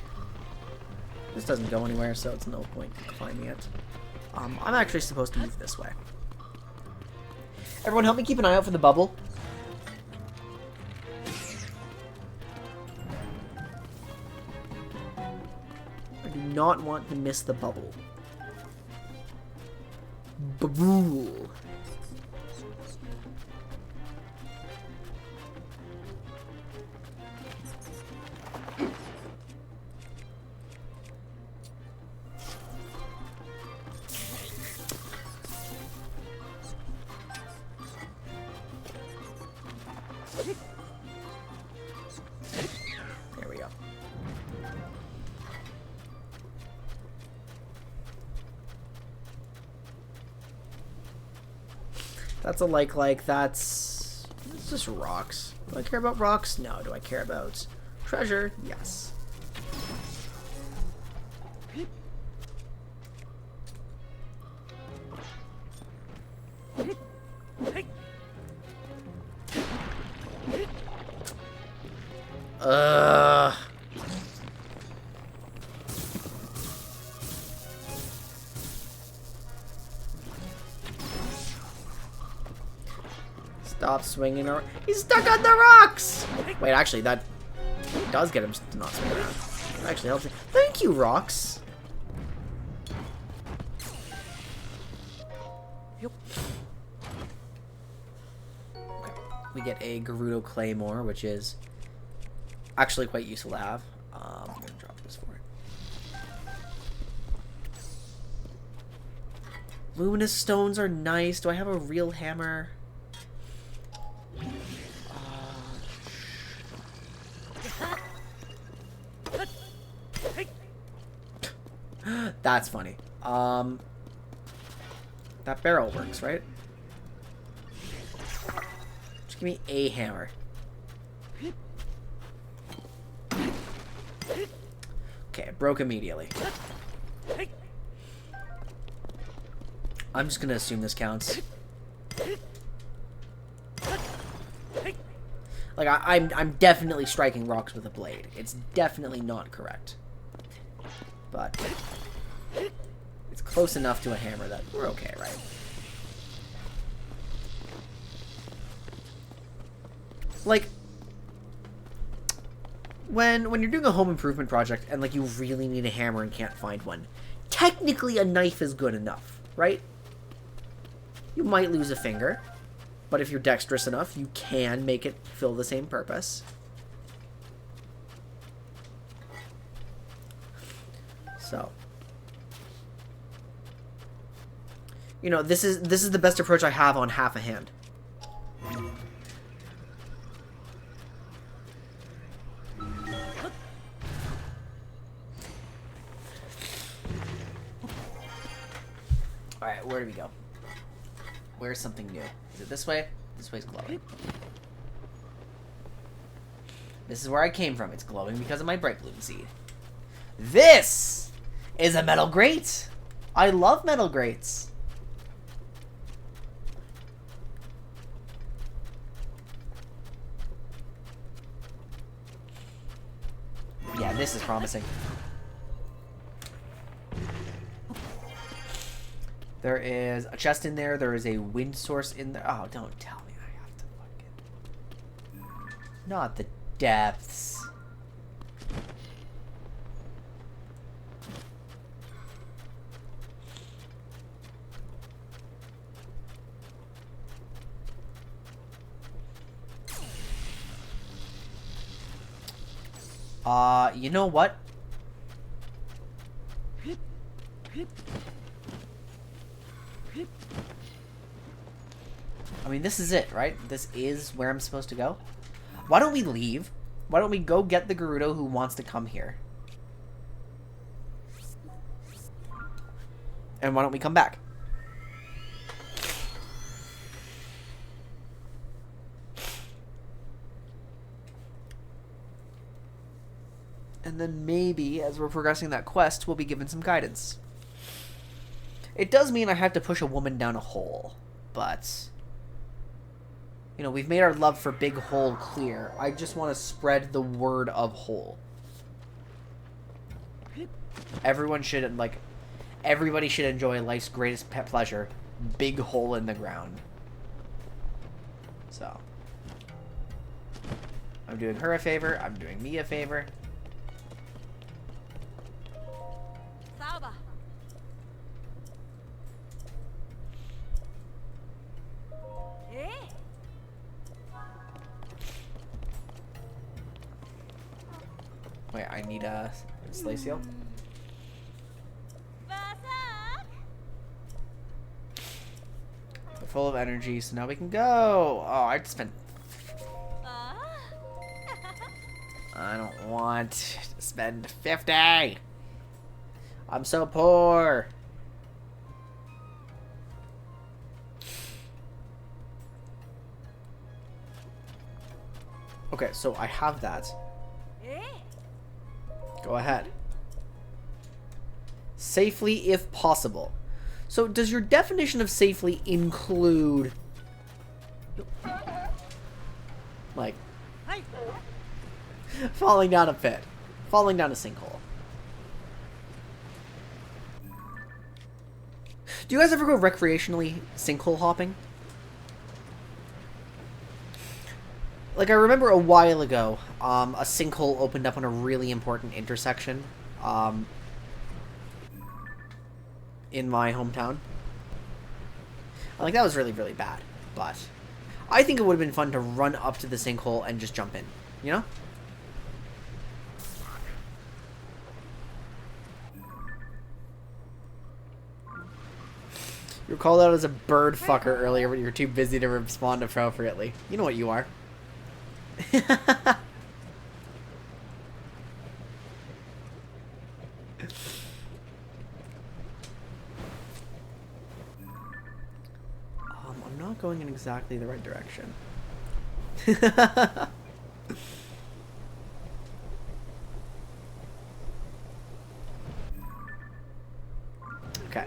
This doesn't go anywhere, so it's no point finding it. I'm actually supposed to move this way. Everyone help me keep an eye out for the bubble. I do not want to miss the bubble. Babool. There we go. That's a like, that's... It's just rocks. Do I care about rocks? No. Do I care about treasure? Yes. Stop swinging around. He's stuck on the rocks! Wait, actually, that does get him to not swing around. That actually helps me. Thank you, rocks! Yep. Okay. We get a Gerudo Claymore, which is actually quite useful to have. I'm going to drop this for it. Luminous stones are nice. Do I have a real hammer? That's funny. That barrel works, right? Just give me a hammer. Okay, it broke immediately. I'm just gonna assume this counts. Like, I'm definitely striking rocks with a blade. It's definitely not correct. But it's close enough to a hammer that we're okay, right? Like, when you're doing a home improvement project and, like, you really need a hammer and can't find one, technically a knife is good enough, right? You might lose a finger, but if you're dexterous enough, you can make it fill the same purpose. So, you know, this is the best approach I have on half a hand. Alright, where do we go? Where's something new? Is it this way? This way's glowing. This is where I came from. It's glowing because of my bright bloom seed. This is a metal grate. I love metal grates. Yeah, this is promising. There is a chest in there. There is a wind source in there. Oh, don't tell me I have to fucking... Not the depths. You know what? I mean, this is it, right? This is where I'm supposed to go. Why don't we leave? Why don't we go get the Gerudo who wants to come here? And why don't we come back? And then maybe, as we're progressing that quest, we'll be given some guidance. It does mean I have to push a woman down a hole, but... You know, we've made our love for Big Hole clear. I just want to spread the word of hole. Everyone should, like, everybody should enjoy life's greatest pet pleasure. Big hole in the ground. So. I'm doing her a favor. I'm doing me a favor. Sauber. Eh? Wait, I need a sleigh seal. We're full of energy, so now we can go. Oh, I just spent. I don't want to spend 50. I'm so poor. Okay, so I have that. Go ahead. Safely if possible. So does your definition of safely include like falling down a pit, falling down a sinkhole? Do you guys ever go recreationally sinkhole hopping? Like, I remember a while ago, a sinkhole opened up on a really important intersection, in my hometown. Like, that was really, really bad, but I think it would have been fun to run up to the sinkhole and just jump in, you know? You were called out as a bird fucker earlier, but you were too busy to respond appropriately. You know what you are. I'm not going in exactly the right direction. Okay.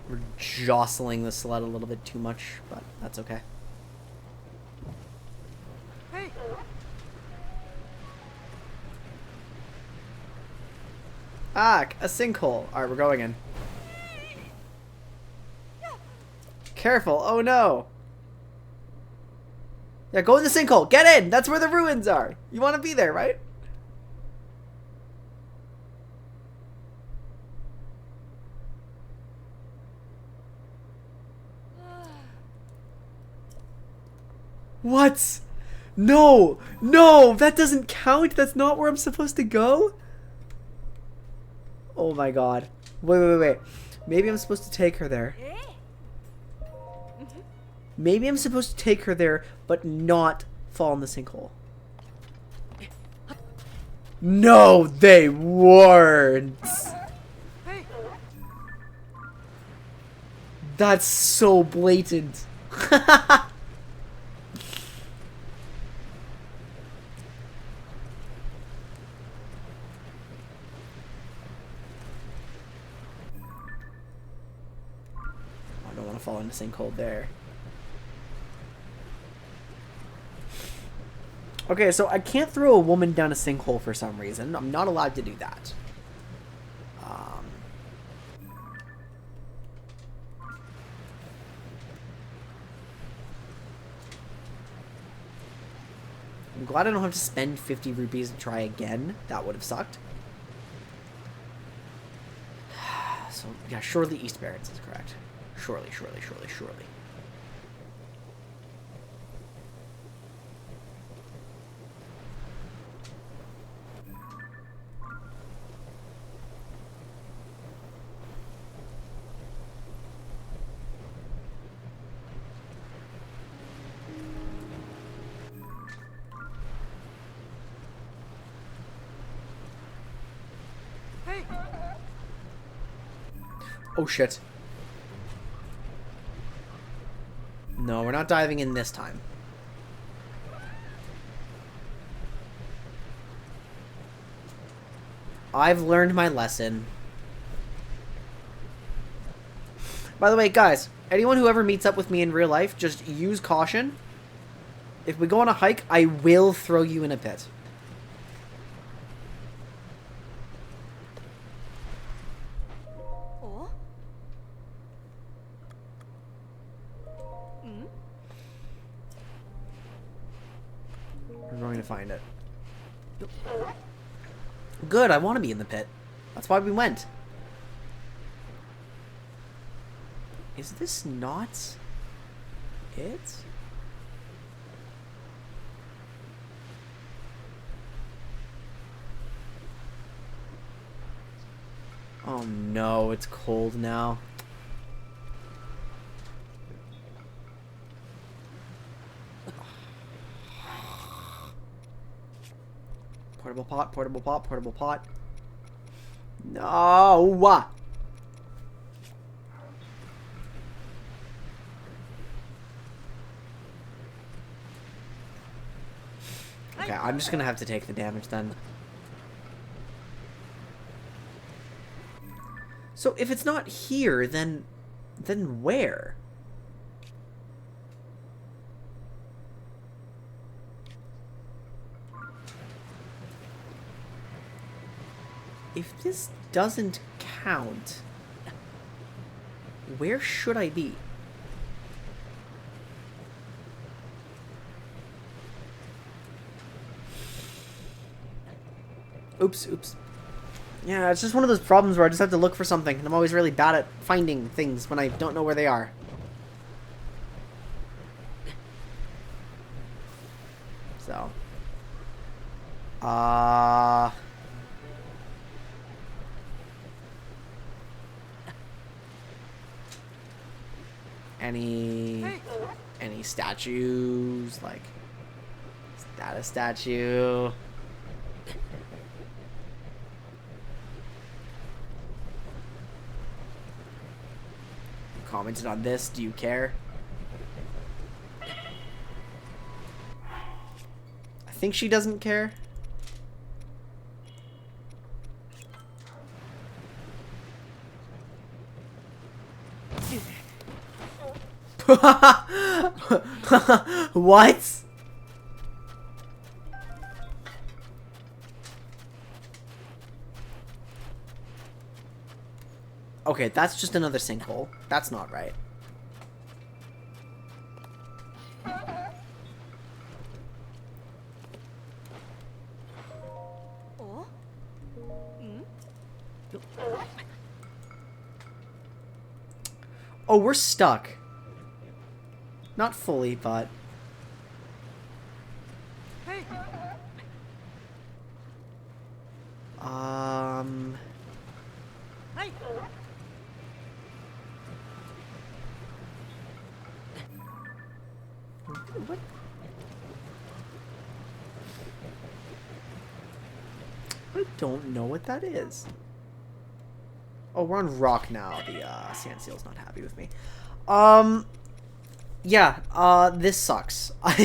We're jostling the sled a little bit too much, but that's okay. Hey. Ah, a sinkhole. Alright, we're going in. Careful. Oh no. Yeah, go in the sinkhole. Get in. That's where the ruins are. You want to be there, right? What? No. No, that doesn't count. That's not where I'm supposed to go. Oh my god. Wait. Maybe I'm supposed to take her there. Maybe I'm supposed to take her there, but not fall in the sinkhole. No, they weren't. That's so blatant. I don't want to fall into sinkhole there. Okay, so I can't throw a woman down a sinkhole for some reason. I'm not allowed to do that. I'm glad I don't have to spend 50 rupees to try again. That would have sucked. So, yeah, surely East Barrens is correct. Surely. Oh shit. No, we're not diving in this time. I've learned my lesson. By the way, guys, anyone who ever meets up with me in real life, just use caution. If we go on a hike, I will throw you in a pit. find it. Good, I want to be in the pit. That's why we went. Is this not it? Oh no, it's cold now. Portable pot, portable pot, portable pot. No! Okay, I'm just gonna have to take the damage then. So if it's not here, then where? If this doesn't count, where should I be? Oops, oops. Yeah, it's just one of those problems where I just have to look for something, and I'm always really bad at finding things when I don't know where they are. So. Any statues? Like, is that a statue? Commented on this. Do you care? I think she doesn't care. What? Okay, that's just another sinkhole. That's not right. Oh? Oh, we're stuck. Not fully, but... Hey! Hey! What? I don't know what that is. Oh, we're on rock now. The sand seal's not happy with me. Yeah, this sucks. But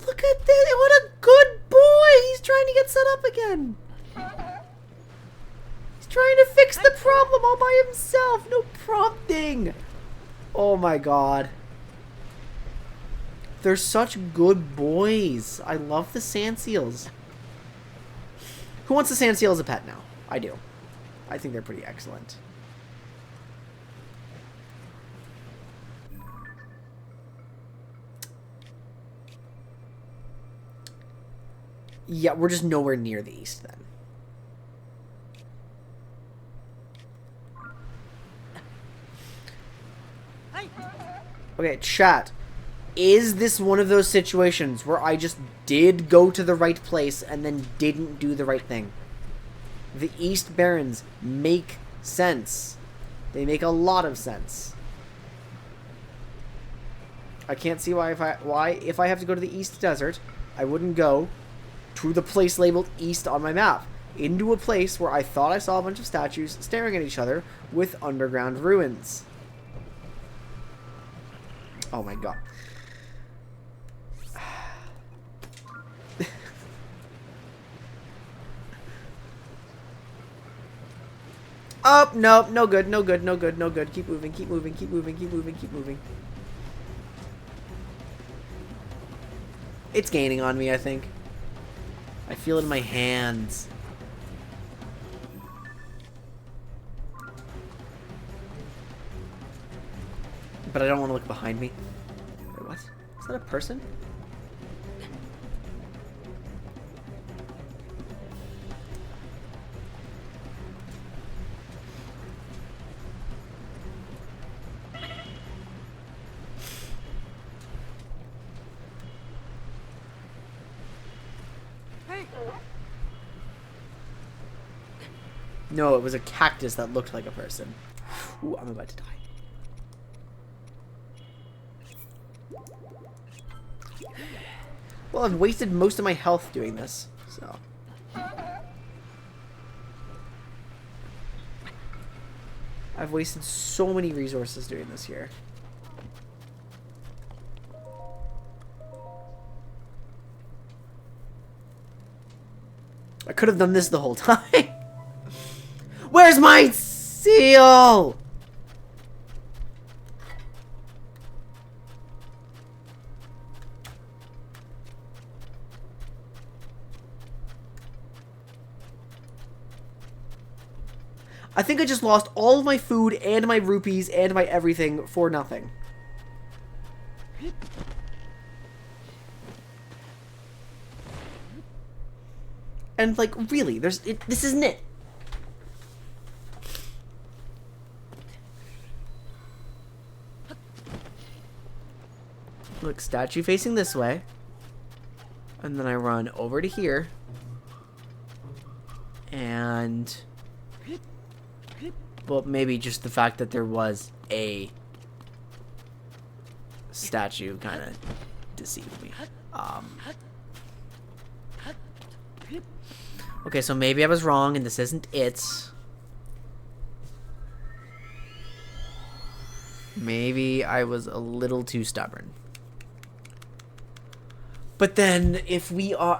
look at this! What a good boy! He's trying to get set up again. He's trying to fix the problem all by himself. No prompting. Oh my god. They're such good boys. I love the sand seals. Who wants a sand seal as a pet now? I do. I think they're pretty excellent. Yeah, we're just nowhere near the east then. Okay, chat. Is this one of those situations where I just did go to the right place and then didn't do the right thing? The East Barrens make sense. They make a lot of sense. I can't see why if I have to go to the East Desert, I wouldn't go to the place labeled East on my map. Into a place where I thought I saw a bunch of statues staring at each other with underground ruins. Oh my god. Oh, no, no good, no good, no good, no good. Keep moving, keep moving, keep moving, keep moving, keep moving. It's gaining on me, I think. I feel it in my hands. But I don't want to look behind me. Wait, what? Is that a person? Hey. No, it was a cactus that looked like a person. Ooh, I'm about to die. Well, I've wasted most of my health doing this, so. I've wasted so many resources doing this here. I could have done this the whole time. Where's my seal? I think I just lost all of my food and my rupees and my everything for nothing. And like, really, this isn't it. Look, statue facing this way. And then I run over to here. And... well, maybe just the fact that there was a statue kind of deceived me. Okay, so maybe I was wrong and this isn't it. Maybe I was a little too stubborn. But then, if we are...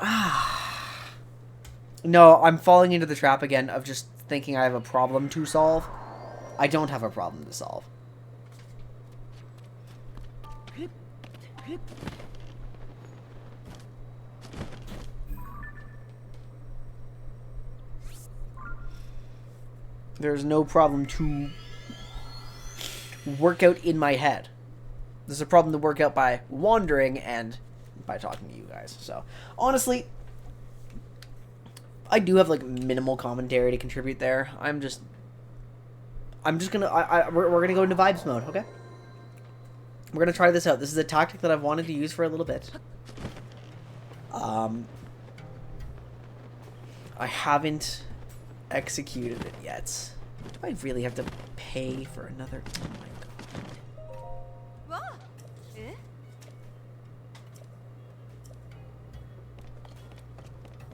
No, I'm falling into the trap again of just thinking I have a problem to solve. I don't have a problem to solve. There's no problem to work out in my head. There's a problem to work out by wandering and by talking to you guys. So, honestly, I do have like minimal commentary to contribute there. I'm just gonna we're gonna go into vibes mode, okay? We're gonna try this out. This is a tactic that I've wanted to use for a little bit. I haven't executed it yet. Do I really have to pay for another? Oh my god. Whoa. Eh?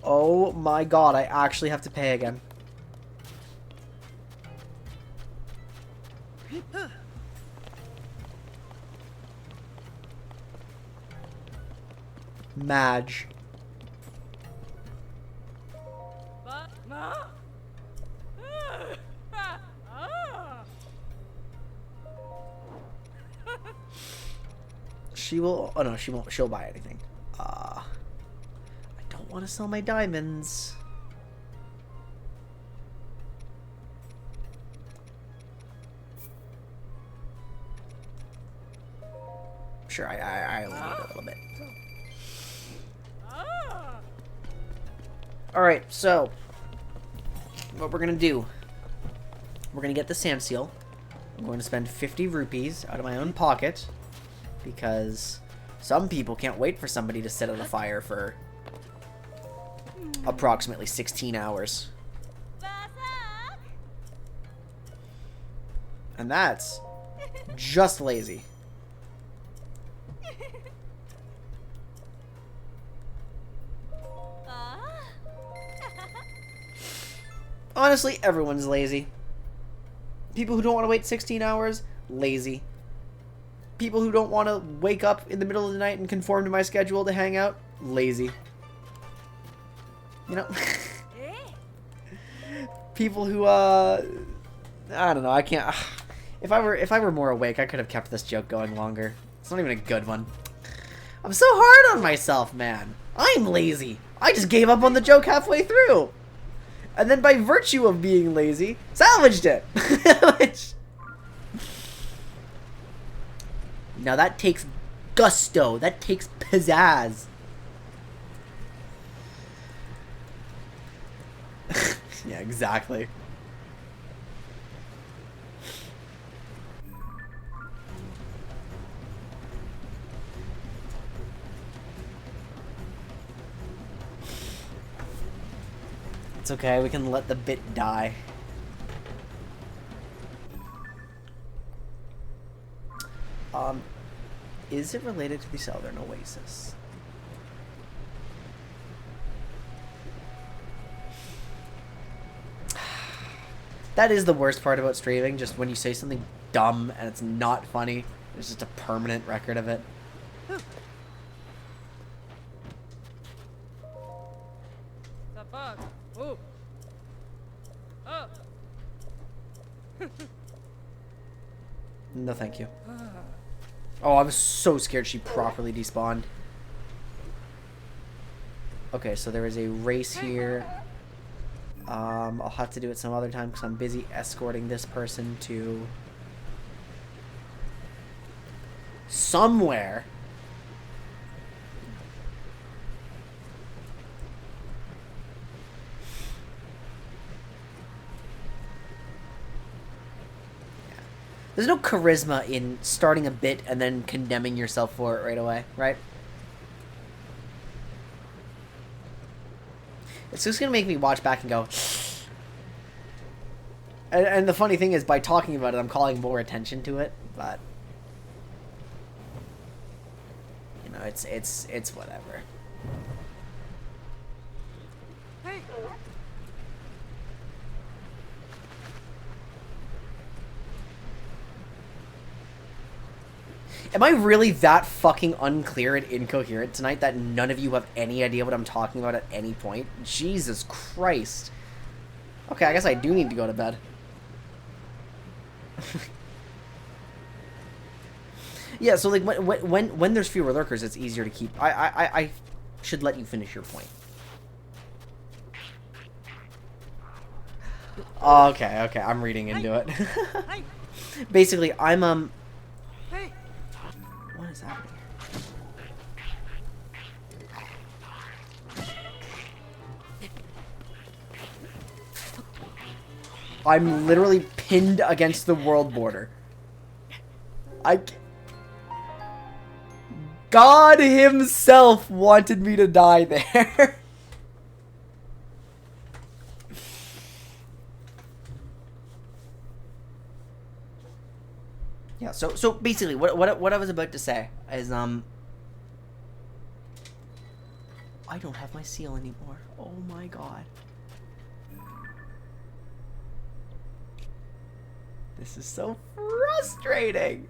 Oh my god, I actually have to pay again. Madge. She will... oh no, she won't. She'll buy anything. I don't want to sell my diamonds. Sure, I only need a little bit. Alright, so... what we're gonna do... we're gonna get the sand seal. I'm going to spend 50 rupees out of my own pocket. Because some people can't wait for somebody to sit on a fire for approximately 16 hours. And that's just lazy. Honestly, everyone's lazy. People who don't want to wait 16 hours, lazy. People who don't want to wake up in the middle of the night and conform to my schedule to hang out, lazy. You know? People who, I don't know, I can't... If I were more awake, I could have kept this joke going longer. It's not even a good one. I'm so hard on myself, man. I'm lazy. I just gave up on the joke halfway through. And then by virtue of being lazy, salvaged it. Which... Now that takes gusto. That takes pizzazz. Yeah, exactly. It's okay, we can let the bit die. Is it related to the Southern Oasis? That is the worst part about streaming, just when you say something dumb and it's not funny, there's just a permanent record of it. The fuck? Ooh. Oh. No, thank you. Oh, I'm so scared she properly despawned. Okay, so there is a race here. I'll have to do it some other time because I'm busy escorting this person to somewhere. There's no charisma in starting a bit and then condemning yourself for it right away, right? It's just gonna make me watch back and go... And the funny thing is, by talking about it, I'm calling more attention to it, but... You know, it's whatever. Hey. Am I really that fucking unclear and incoherent tonight that none of you have any idea what I'm talking about at any point? Jesus Christ. Okay, I guess I do need to go to bed. Yeah, so like when there's fewer lurkers, it's easier to keep. I should let you finish your point. Okay, I'm reading into it. Basically, I'm Hey. What is happening here? I'm literally pinned against the world border. God himself wanted me to die there. Yeah, so basically what I was about to say is I don't have my seal anymore. Oh my god. This is so frustrating.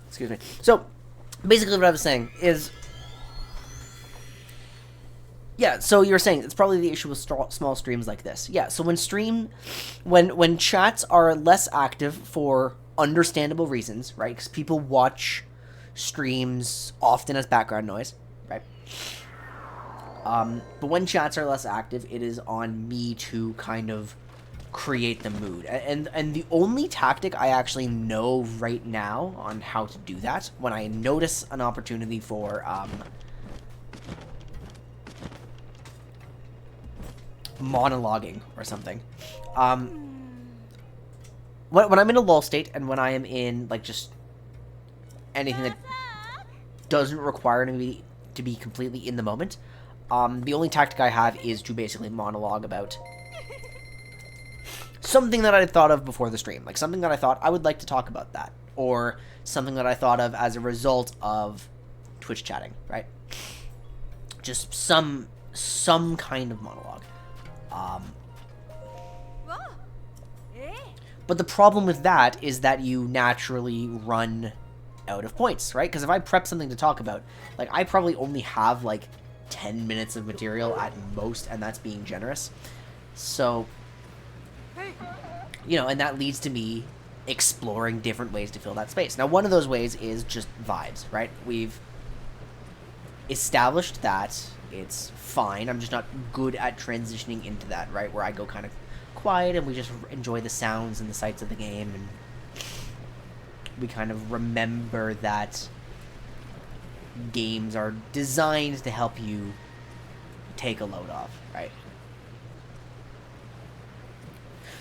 Excuse me. So, basically what I was saying is... Yeah, so you're saying it's probably the issue with small streams like this. Yeah, so when chats are less active for understandable reasons, right? Because people watch streams often as background noise, right? But when chats are less active, it is on me to kind of create the mood. And the only tactic I actually know right now on how to do that, when I notice an opportunity for monologuing or something, when I'm in a lull state and when I am in like just anything that doesn't require me to be completely in the moment, the only tactic I have is to basically monologue about something that I thought of before the stream, like something that I thought I would like to talk about that, or something that I thought of as a result of Twitch chatting, right? Just some kind of monologue. But the problem with that is that you naturally run out of points, right? Because if I prep something to talk about, like I probably only have like 10 minutes of material at most, and that's being generous. So, you know, and that leads to me exploring different ways to fill that space. Now, one of those ways is just vibes, right? We've established that it's fine. I'm just not good at transitioning into that, right? Where I go kind of quiet and we just enjoy the sounds and the sights of the game, and we kind of remember that games are designed to help you take a load off, right?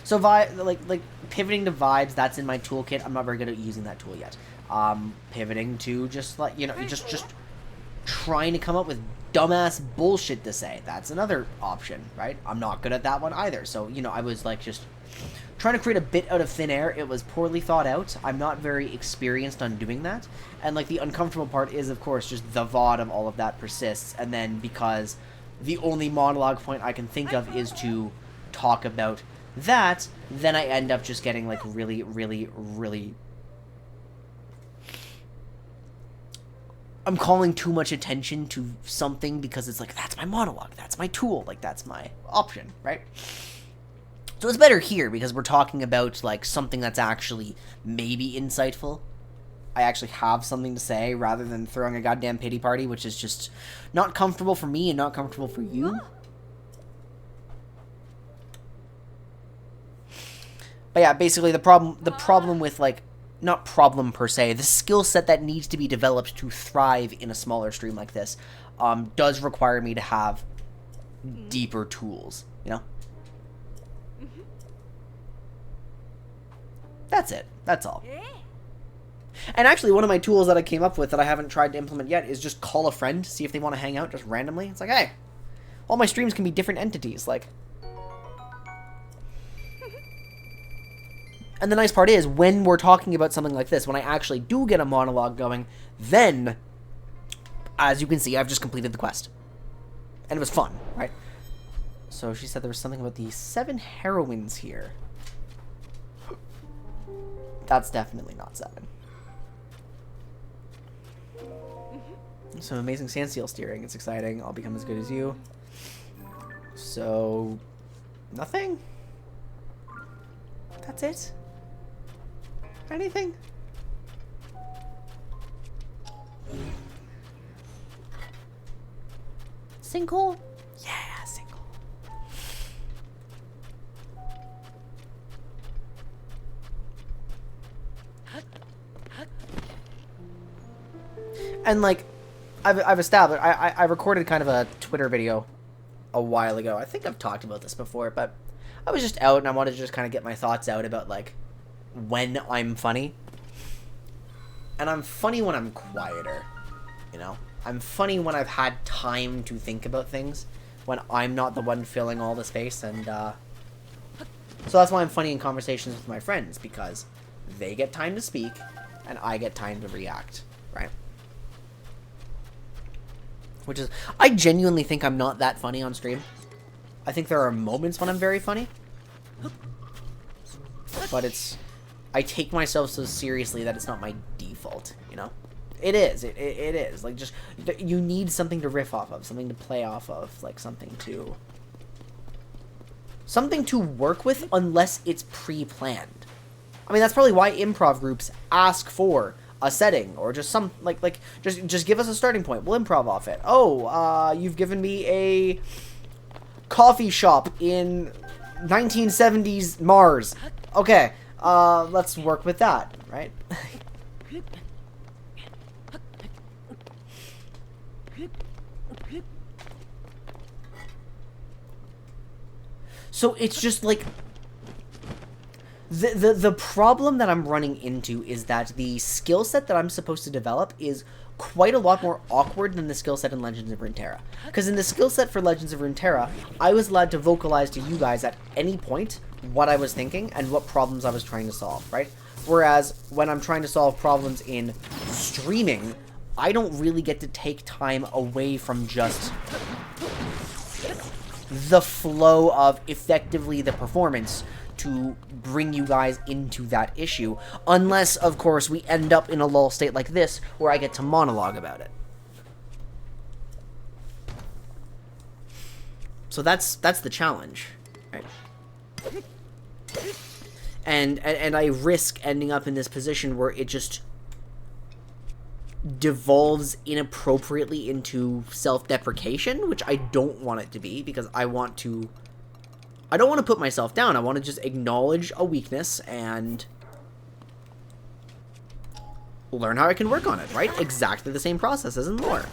So like pivoting to vibes, that's in my toolkit. I'm not very good at using that tool yet. Pivoting to just like, you know, just trying to come up with dumbass bullshit to say. That's another option, right? I'm not good at that one either. So, you know, I was like just trying to create a bit out of thin air. It was poorly thought out. I'm not very experienced on doing that. And like the uncomfortable part is, of course, just the VOD of all of that persists. And then because the only monologue point I can think of is to talk about that, then I end up just getting like really I'm calling too much attention to something because it's like, that's my monologue, that's my tool, like that's my option, right? So it's better here because we're talking about like something that's actually maybe insightful. I actually have something to say rather than throwing a goddamn pity party, which is just not comfortable for me and not comfortable for you. But yeah, basically the problem with like, not problem per se, the skill set that needs to be developed to thrive in a smaller stream like this does require me to have deeper tools, you know? That's it. That's all. And actually, one of my tools that I came up with that I haven't tried to implement yet is just call a friend, see if they want to hang out just randomly. It's like, hey, all my streams can be different entities, like... And the nice part is, when we're talking about something like this, when I actually do get a monologue going, then, as you can see, I've just completed the quest. And it was fun, right? So she said there was something about the 7 heroines here. That's definitely not 7. Some amazing sandsteel steering. It's exciting. I'll become as good as you. So, nothing? That's it? Anything? Single? Yeah, single. And like, I've established, I recorded kind of a Twitter video a while ago. I think I've talked about this before, but I was just out and I wanted to just kind of get my thoughts out about like when I'm funny. And I'm funny when I'm quieter, you know? I'm funny when I've had time to think about things, when I'm not the one filling all the space, and so that's why I'm funny in conversations with my friends, because they get time to speak and I get time to react, right? Which is, I genuinely think I'm not that funny on stream. I think there are moments when I'm very funny, but it's, I take myself so seriously that it's not my default, you know? It is. It is. Like, just, you need something to riff off of, something to play off of, like, something to work with, unless it's pre-planned. I mean, that's probably why improv groups ask for a setting, or just some, just give us a starting point. We'll improv off it. Oh, you've given me a coffee shop in 1970s Mars. Okay, let's work with that, right? So it's just like, the problem that I'm running into is that the skill set that I'm supposed to develop is quite a lot more awkward than the skill set in Legends of Runeterra. Because in the skill set for Legends of Runeterra, I was allowed to vocalize to you guys at any point what I was thinking and what problems I was trying to solve, right? Whereas when I'm trying to solve problems in streaming, I don't really get to take time away from just the flow of effectively the performance to bring you guys into that issue, unless, of course, we end up in a lull state like this, where I get to monologue about it. So that's the challenge, right? And I risk ending up in this position where it just devolves inappropriately into self-deprecation, which I don't want it to be, because I don't want to put myself down. I want to just acknowledge a weakness and learn how I can work on it, right? Exactly the same process as in lore.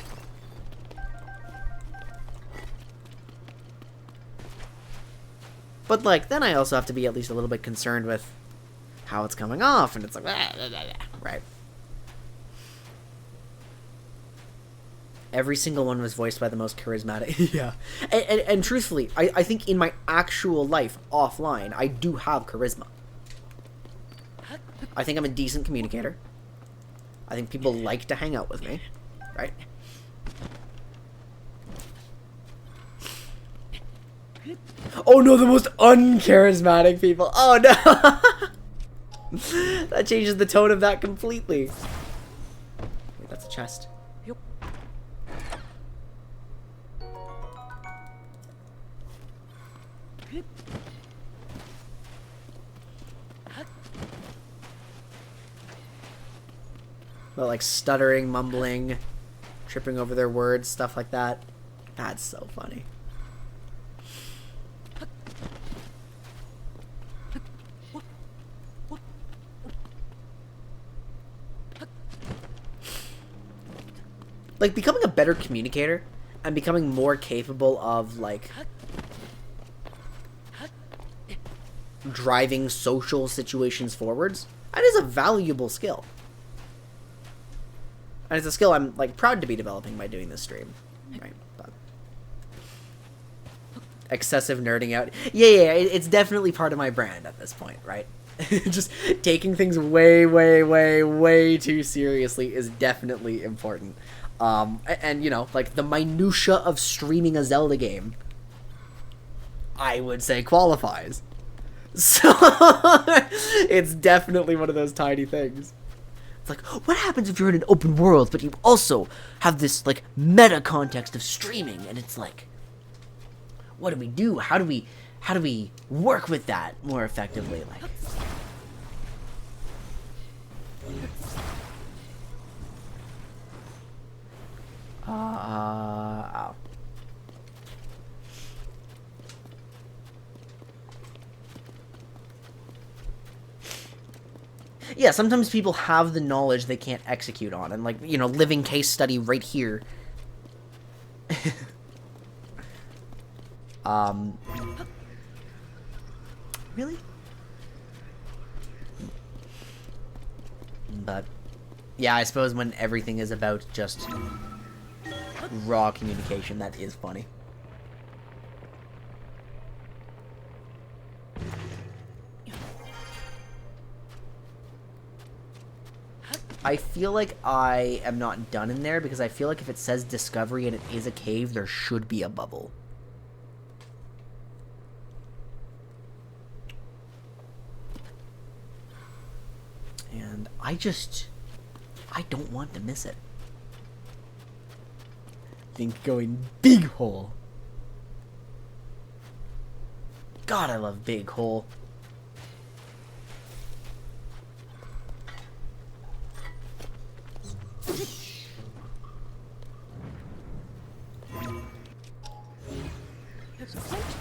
But, like, then I also have to be at least a little bit concerned with how it's coming off, and it's like, blah, blah, blah, blah, right? Every single one was voiced by the most charismatic. Yeah. And truthfully, I think in my actual life, offline, I do have charisma. I think I'm a decent communicator. I think people like to hang out with me, right? Oh no, the most uncharismatic people. Oh no! That changes the tone of that completely. Wait, that's a chest. But like stuttering, mumbling, tripping over their words, stuff like that. That's so funny. Like, becoming a better communicator and becoming more capable of, like, driving social situations forwards, that is a valuable skill. And it's a skill I'm, like, proud to be developing by doing this stream. Right, but excessive nerding out. Yeah, it's definitely part of my brand at this point, right? Just taking things way, way, way, way too seriously is definitely important. And, you know, like, the minutia of streaming a Zelda game, I would say qualifies. So, it's definitely one of those tiny things. It's like, what happens if you're in an open world, but you also have this, like, meta context of streaming? And it's like, what do we do? How do we work with that more effectively? Like, ow. Yeah, sometimes people have the knowledge they can't execute on, and, like, you know, living case study right here. Really? But, yeah, I suppose when everything is about just raw communication, that is funny. I feel like I am not done in there, because I feel like if it says discovery and it is a cave, there should be a bubble. And I don't want to miss it. Think going big hole. God, I love big hole.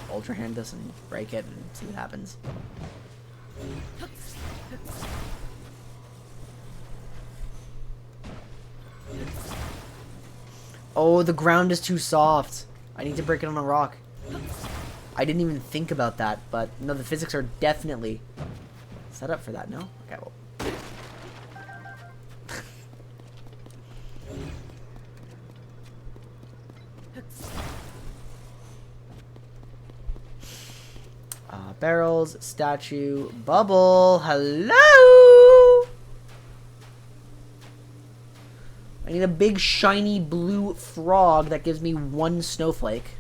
Ultra hand this and break it and see what happens. Oh, the ground is too soft. I need to break it on a rock. I didn't even think about that, but no, the physics are definitely set up for that, no? Okay, well. Barrels, statue, bubble, hello! I need a big shiny blue frog that gives me one snowflake.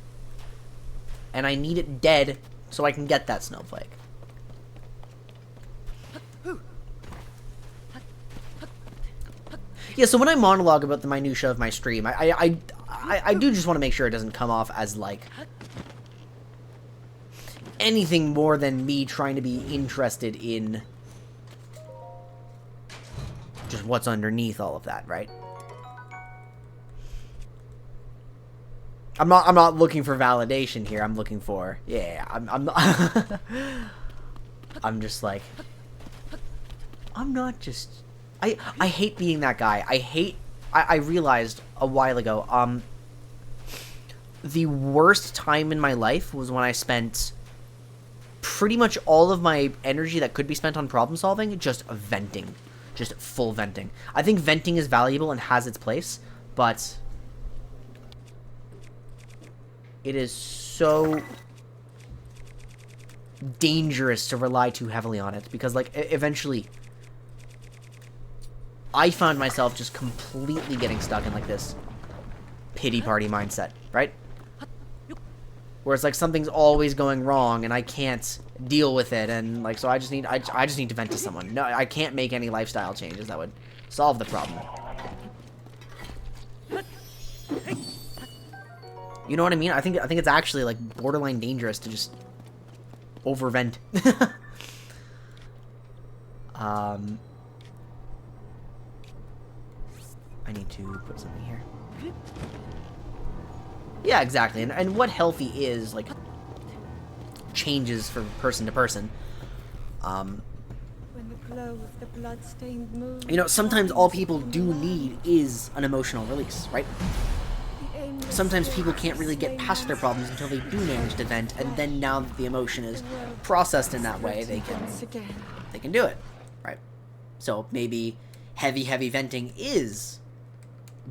And I need it dead so I can get that snowflake. Yeah, so when I monologue about the minutia of my stream, I do just want to make sure it doesn't come off as, like, anything more than me trying to be interested in just what's underneath all of that, right? I'm not looking for validation here. I'm looking for, yeah, I'm not, I'm just like, I'm not just, I hate being that guy. I realized a while ago, the worst time in my life was when I spent pretty much all of my energy that could be spent on problem solving just venting. Just full venting. I think venting is valuable and has its place, but it is so dangerous to rely too heavily on it, because, like, eventually I found myself just completely getting stuck in, like, this pity party mindset, right? Where it's like something's always going wrong and I can't deal with it, and, like, so I just need to vent to someone. No, I can't make any lifestyle changes that would solve the problem. You know what I mean? I think it's actually, like, borderline dangerous to just overvent. I need to put something here. Yeah, exactly. And what healthy is, like, changes from person to person. When the glow of the blood-stained moon, You know, sometimes all people do need is an emotional release, right? Sometimes people can't really get past their problems until they do manage to vent, and then now that the emotion is processed in that way, they can do it, right? So maybe heavy venting is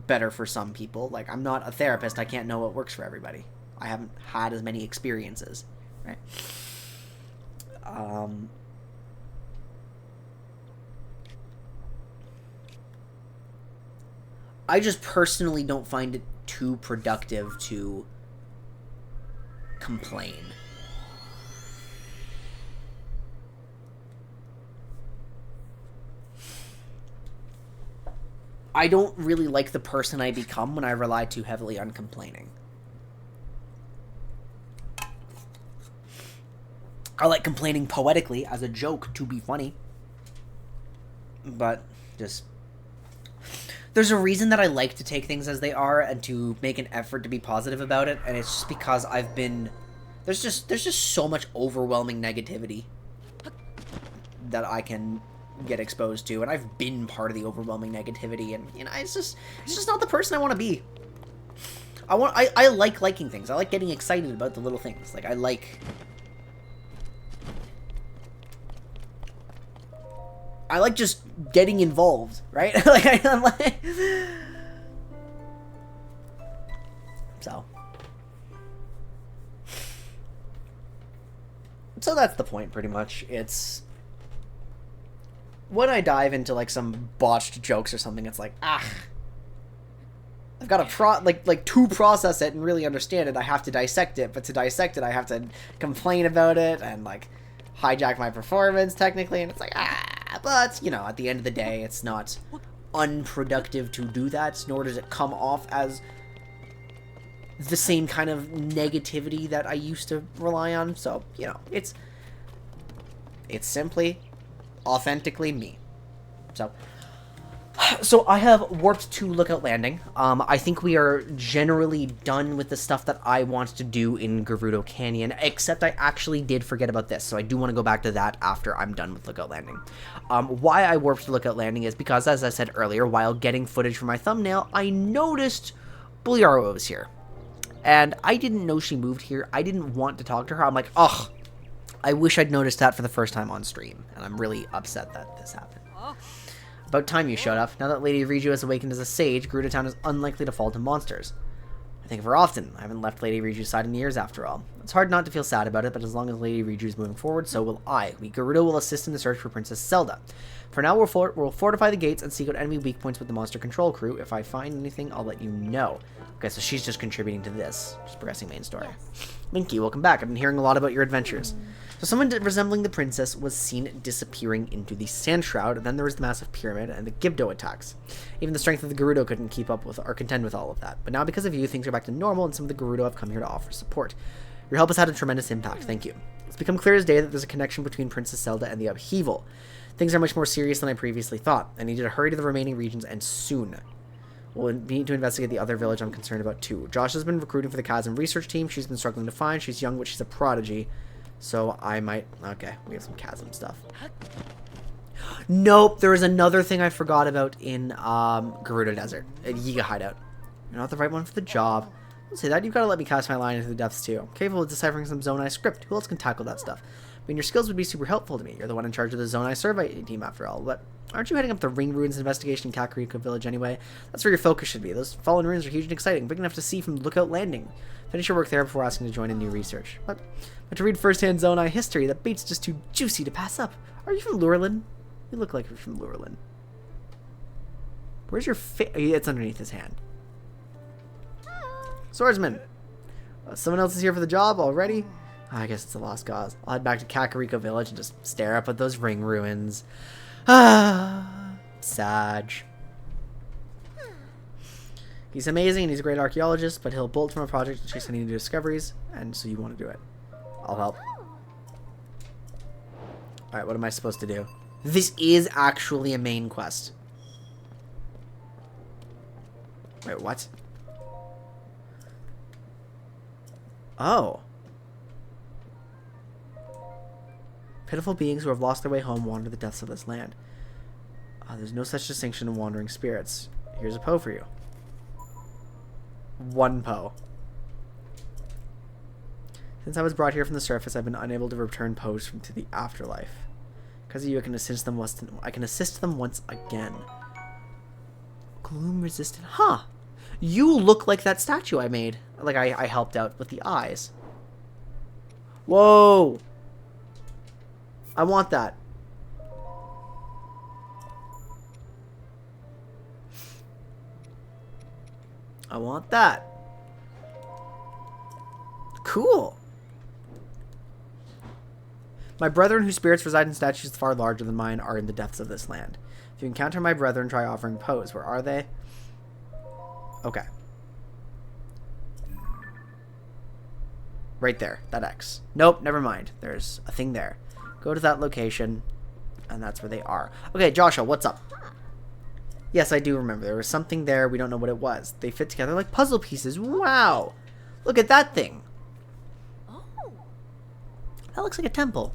better for some people. Like, I'm not a therapist, I can't know what works for everybody. I haven't had as many experiences, right? I just personally don't find it too productive to complain. I don't really like the person I become when I rely too heavily on complaining. I like complaining poetically as a joke to be funny. But just... there's a reason that I like to take things as they are and to make an effort to be positive about it, and it's just because I've been... There's just so much overwhelming negativity that I can get exposed to, and I've been part of the overwhelming negativity, and, you know, it's just not the person I want to be. I like liking things. I like getting excited about the little things. Like, I like just getting involved, right? Like, I'm like... So that's the point, pretty much. It's... when I dive into, like, some botched jokes or something, it's like, I've got to to process it and really understand it, I have to dissect it, but to dissect it, I have to complain about it and, like, hijack my performance, technically, and it's like, but, you know, at the end of the day, it's not unproductive to do that, nor does it come off as the same kind of negativity that I used to rely on, so, you know, it's simply authentically me. So I have warped to Lookout Landing. I think we are generally done with the stuff that I want to do in Gerudo Canyon, except I actually did forget about this, so I do want to go back to that after I'm done with Lookout Landing. Why I warped to Lookout Landing is because, as I said earlier, while getting footage for my thumbnail, I noticed Buliaro was here. And I didn't know she moved here. I didn't want to talk to her. I'm like, ugh, I wish I'd noticed that for the first time on stream, and I'm really upset that this happened. About time you showed up. Now that Lady Riju has awakened as a sage, Gerudo Town is unlikely to fall to monsters. I think of her often. I haven't left Lady Riju's side in years after all. It's hard not to feel sad about it, but as long as Lady Riju is moving forward, so will I. Gerudo will assist in the search for Princess Zelda. For now, we'll fortify the gates and seek out enemy weak points with the monster control crew. If I find anything, I'll let you know. Okay, so she's just contributing to this. Just progressing main story. Yes. Minky, welcome back. I've been hearing a lot about your adventures. So someone resembling the princess was seen disappearing into the sand shroud, and then there was the massive pyramid and the Gibdo attacks. Even the strength of the Gerudo couldn't keep up with or contend with all of that. But now because of you, things are back to normal, and some of the Gerudo have come here to offer support. Your help has had a tremendous impact. Thank you. It's become clear as day that there's a connection between Princess Zelda and the upheaval. Things are much more serious than I previously thought. I need you to hurry to the remaining regions, and soon. We'll need to investigate the other village I'm concerned about, too. Josh has been recruiting for the Chasm research team. She's been struggling to find. She's young, but she's a prodigy. So I might... Okay, we have some Chasm stuff. Nope, there was another thing I forgot about in Gerudo Desert. A Yiga hideout. You're not the right one for the job. Don't say that. You've got to let me cast my line into the depths, too. I'm capable of deciphering some Zonai script. Who else can tackle that stuff? I mean, your skills would be super helpful to me. You're the one in charge of the Zonai survey team, after all. But aren't you heading up the Ring Ruins investigation in Kakariko Village anyway? That's where your focus should be. Those fallen ruins are huge and exciting, big enough to see from Lookout Landing. Finish your work there before asking to join in new research. But to read first-hand Zonai history, that bait's just too juicy to pass up. Are you from Lurelin? You look like you're from Lurelin. Where's your face? It's underneath his hand. Swordsman! Someone else is here for the job already? I guess it's a lost cause. I'll head back to Kakariko Village and just stare up at those ring ruins. Sag. He's amazing and he's a great archaeologist, but he'll bolt from a project to chase any new discoveries, and so you want to do it. I'll help. Alright, what am I supposed to do? This is actually a main quest. Wait, what? Oh. Pitiful beings who have lost their way home wander the depths of this land. There's no such distinction in wandering spirits. Here's a Poe for you. 1 Poe. Since I was brought here from the surface, I've been unable to return Poes to the afterlife. Because of you, I can assist them once again. Gloom resistant. Huh. You look like that statue I made. Like I helped out with the eyes. Whoa. I want that. I want that. Cool. My brethren whose spirits reside in statues far larger than mine are in the depths of this land. If you encounter my brethren, try offering Poes. Where are they? Okay. Right there. That X. Nope, never mind. There's a thing there. Go to that location, and that's where they are. Okay, Joshua, what's up? Yes, I do remember. There was something there. We don't know what it was. They fit together like puzzle pieces. Wow. Look at that thing. Oh. That looks like a temple.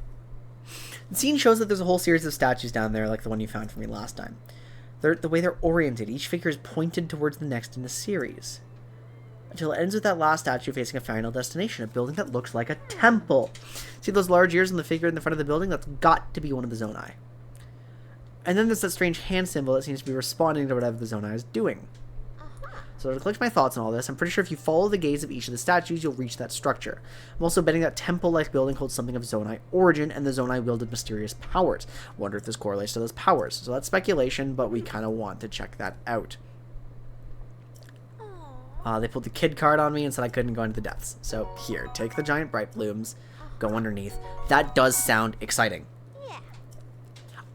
The scene shows that there's a whole series of statues down there like the one you found for me last time. The way they're oriented, each figure is pointed towards the next in the series. Until it ends with that last statue facing a final destination, a building that looks like a temple. See those large ears on the figure in the front of the building? That's got to be one of the Zonai. And then there's that strange hand symbol that seems to be responding to whatever the Zonai is doing. So to collect my thoughts on all this, I'm pretty sure if you follow the gaze of each of the statues, you'll reach that structure. I'm also betting that temple-like building holds something of Zonai origin, and the Zonai wielded mysterious powers. Wonder if this correlates to those powers. So that's speculation, but we kind of want to check that out. They pulled the kid card on me and said I couldn't go into the depths. So here, take the giant bright blooms, go underneath. That does sound exciting. Yeah.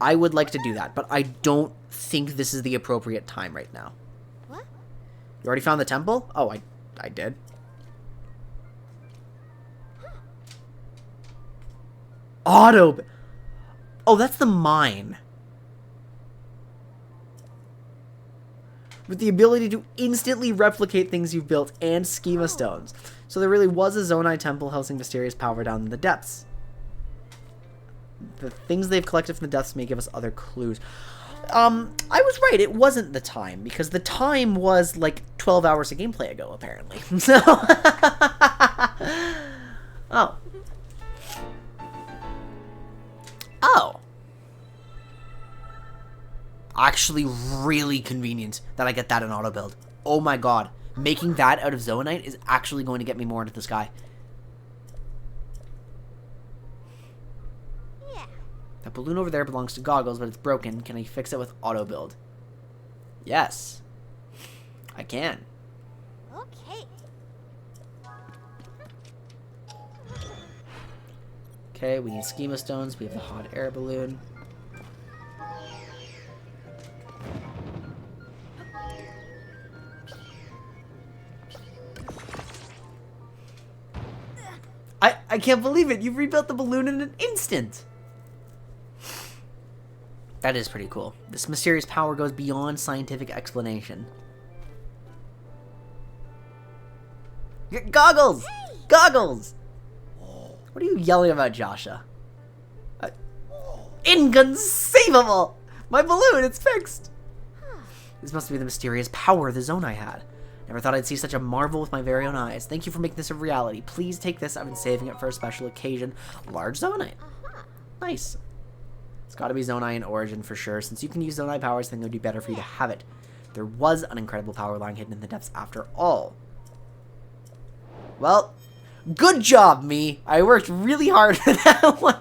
I would like to do that, but I don't think this is the appropriate time right now. What? You already found the temple? Oh, I did. Auto. Oh, that's the mine. With the ability to instantly replicate things you've built and schema stones. So there really was a Zonai temple housing mysterious power down in the depths. The things they've collected from the depths may give us other clues. I was right, it wasn't the time, because the time was like 12 hours of gameplay ago, apparently. So, oh. Oh. Actually really convenient that I get that in auto build. Oh my god. Making that out of Zoanite is actually going to get me more into the sky. Yeah. That balloon over there belongs to Goggles, but it's broken. Can I fix it with auto build? Yes. I can. Okay. Okay, we need schema stones. We have the hot air balloon. I can't believe it. You've rebuilt the balloon in an instant. That is pretty cool. This mysterious power goes beyond scientific explanation. Goggles! Hey! Goggles! What are you yelling about, Joshua? Inconceivable! My balloon, it's fixed! This must be the mysterious power of the zone I had. Never thought I'd see such a marvel with my very own eyes. Thank you for making this a reality. Please take this. I've been saving it for a special occasion. Large zonite. Nice. It's got to be Zonai in origin for sure. Since you can use Zonai powers, I think it would be better for you to have it. There was an incredible power line hidden in the depths after all. Well, good job, me. I worked really hard for that one.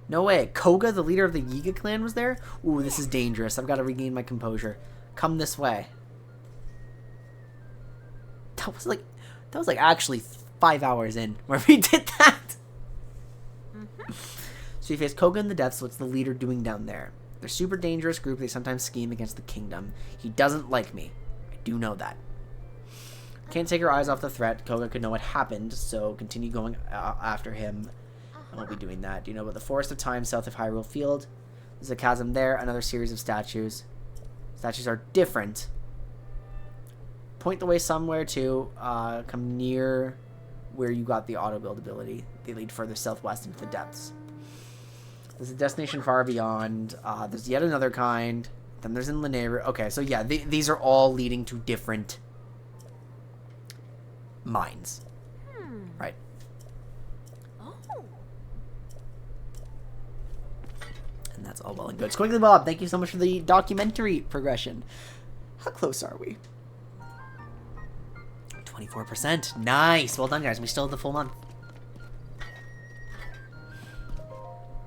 No way. Koga, the leader of the Yiga clan, was there? Ooh, this is dangerous. I've got to regain my composure. Come this way. That was like actually 5 hours in where we did that. So you face Koga in the depths. What's the leader doing down there? They're a super dangerous group. They sometimes scheme against the kingdom. He doesn't like me. I do know that. Can't take her eyes off the threat. Koga could know what happened, so continue going after him. I won't be doing that. Do you know about the Forest of Time south of Hyrule Field? There's a chasm there. Another series of statues. Statues are different. Point the way somewhere to come near where you got the auto build ability. They lead further southwest into the depths. There's a destination far beyond. There's yet another kind. Then there's in Lanayru. Okay, so yeah, these are all leading to different mines. Right. And that's all well and good. Squiggly Bob, thank you so much for the documentary progression. How close are we? 24%. Nice. Well done, guys. We still have the full month.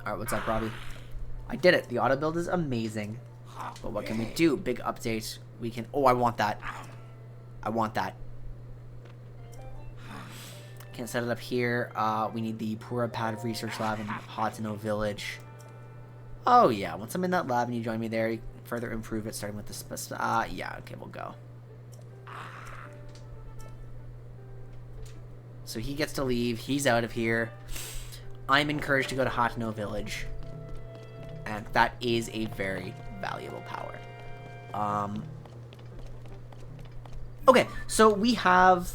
Alright, what's up, Robbie? I did it. The auto build is amazing. But what can we do? Big update. We can... Oh, I want that. I want that. Can't set it up here. We need the Purapad Research Lab in Hateno Village. Oh, yeah. Once I'm in that lab and you join me there, you can further improve it, starting with the... yeah, okay, we'll go. So he gets to leave. He's out of here. I'm encouraged to go to Hateno Village. And that is a very valuable power. Okay, so we have...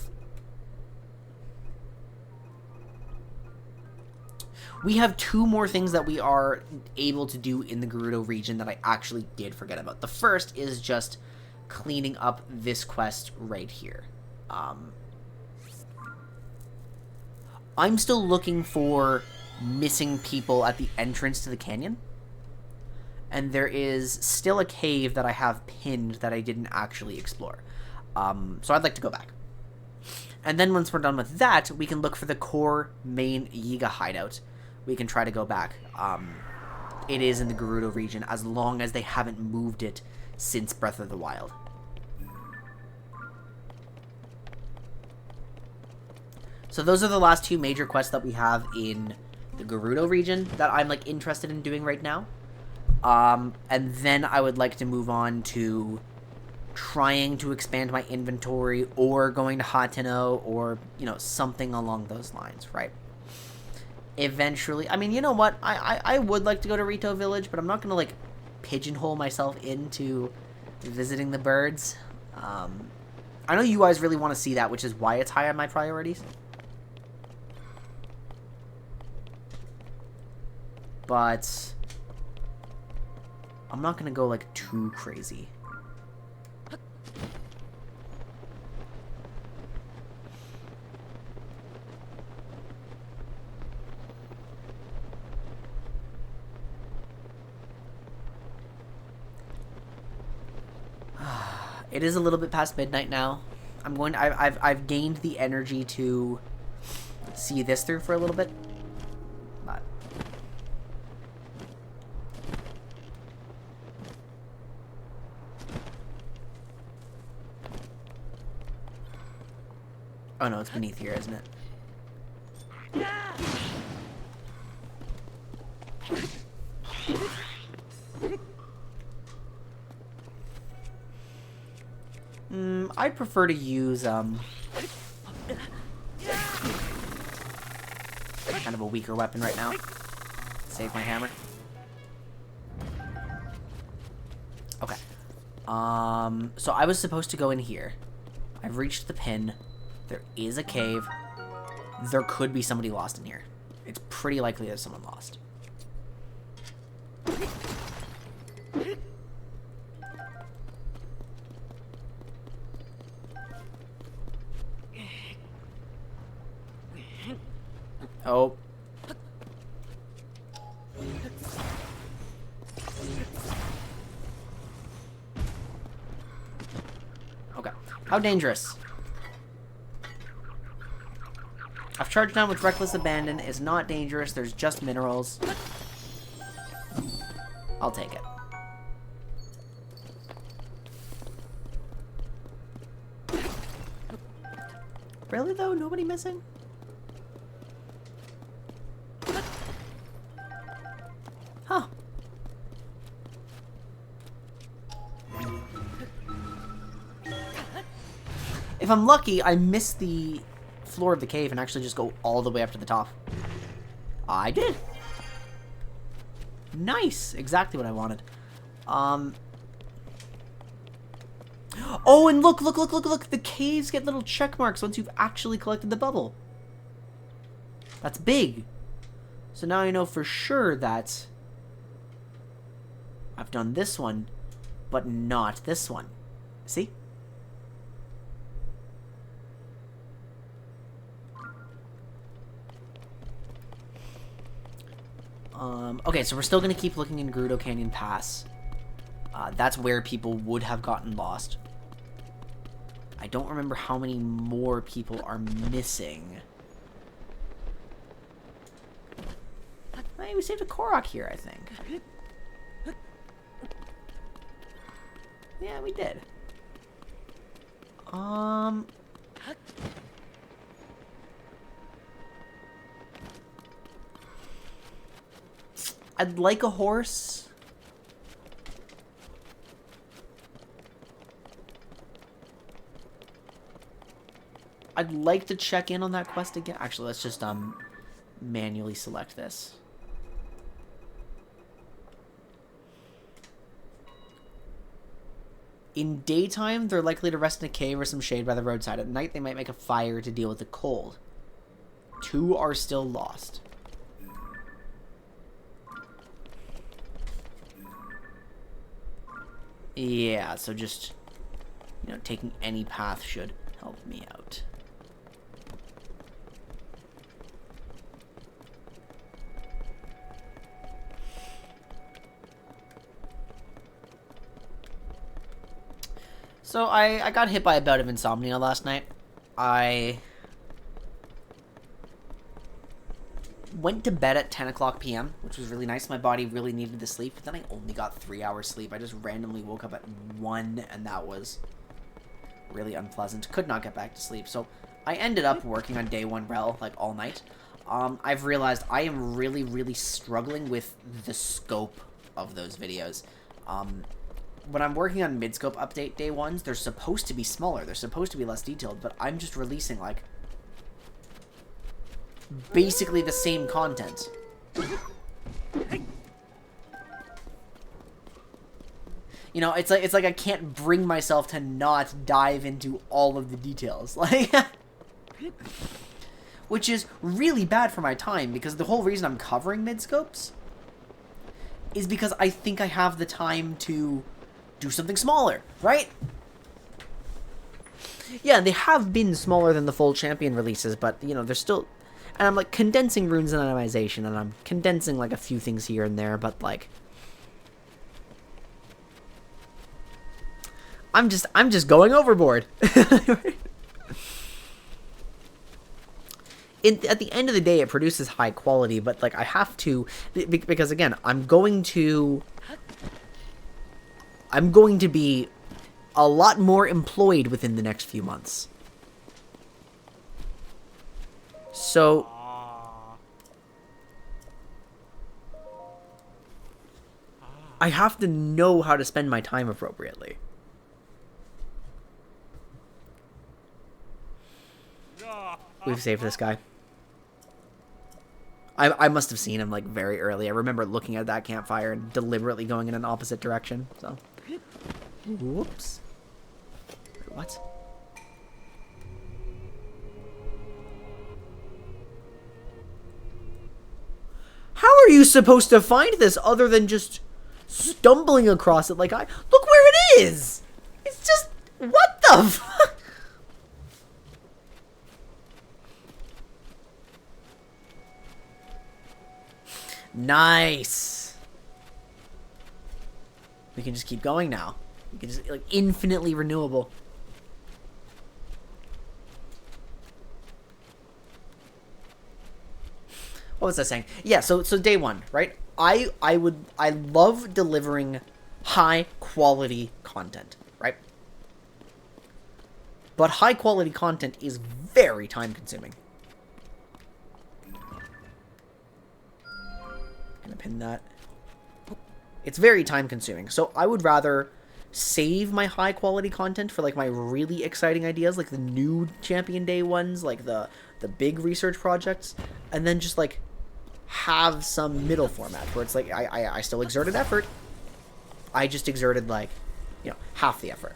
We have 2 more things that we are able to do in the Gerudo region that I actually did forget about. The first is just cleaning up this quest right here. I'm still looking for missing people at the entrance to the canyon. And there is still a cave that I have pinned that I didn't actually explore. So I'd like to go back. And then once we're done with that, we can look for the core main Yiga hideout. We can try to go back. It is in the Gerudo region, as long as they haven't moved it since Breath of the Wild. So those are the last 2 major quests that we have in the Gerudo region that I'm like interested in doing right now. And then I would like to move on to trying to expand my inventory or going to Hateno or, you know, something along those lines, right? Eventually, I mean, you know what? I would like to go to Rito Village, but I'm not going to, like, pigeonhole myself into visiting the birds. I know you guys really want to see that, which is why it's high on my priorities. But I'm not going to go, like, too crazy. It is a little bit past midnight now. I've gained the energy to see this through for a little bit. But oh no, it's beneath here, isn't it? I'd prefer to use, kind of a weaker weapon right now. Save my hammer. Okay. So I was supposed to go in here. I've reached the pin. There is a cave. There could be somebody lost in here. It's pretty likely there's someone lost. Oh. Okay. How dangerous? I've charged down with reckless abandon. It's not dangerous. There's just minerals. I'll take it. Really though? Nobody missing? Huh. If I'm lucky, I miss the floor of the cave and actually just go all the way up to the top. I did. Nice. Exactly what I wanted. Oh, and look. The caves get little check marks once you've actually collected the bubble. That's big. So now I know for sure that I've done this one, but not this one. See? Okay, so we're still going to keep looking in Gerudo Canyon Pass. That's where people would have gotten lost. I don't remember how many more people are missing. Hey, we saved a Korok here, I think. Yeah, we did. I'd like a horse. I'd like to check in on that quest again. Actually, let's just manually select this. In daytime, they're likely to rest in a cave or some shade by the roadside. At night, they might make a fire to deal with the cold. 2 are still lost. Yeah, so just, you know, taking any path should help me out. So I got hit by a bout of insomnia last night. I went to bed at 10 o'clock p.m., which was really nice. My body really needed the sleep, but then I only got 3 hours sleep. I just randomly woke up at 1, and that was really unpleasant. Could not get back to sleep. So I ended up working on day 1 rel, like, all night. I've realized I am really struggling with the scope of those videos. When I'm working on mid-scope update day 1s, they're supposed to be smaller. They're supposed to be less detailed, but I'm just releasing, like, basically the same content. You know, it's like I can't bring myself to not dive into all of the details. Like, which is really bad for my time, because the whole reason I'm covering mid-scopes is because I think I have the time to do something smaller, right? Yeah, they have been smaller than the full champion releases, but, you know, they're still... And I'm, like, condensing runes and animation, and I'm condensing, like, a few things here and there, but, like... I'm just going overboard. At the end of the day, it produces high quality, but, like, I have to... Because, again, I'm going to be a lot more employed within the next few months. So... I have to know how to spend my time appropriately. We've saved this guy. I must have seen him, like, very early. I remember looking at that campfire and deliberately going in an opposite direction, so. Whoops. What? How are you supposed to find this other than just stumbling across it like I... Look where it is! It's just... What the fuck? Nice. We can just keep going now. We can just, like, infinitely renewable. What was I saying? Yeah, so day one, right? I love delivering high quality content, right? But high quality content is very time consuming. Gonna pin that. It's very time consuming. So I would rather save my high quality content for like my really exciting ideas, like the new Champion Day ones, like the big research projects, and then just like have some middle format where it's like I still exerted effort. I just exerted like, you know, half the effort.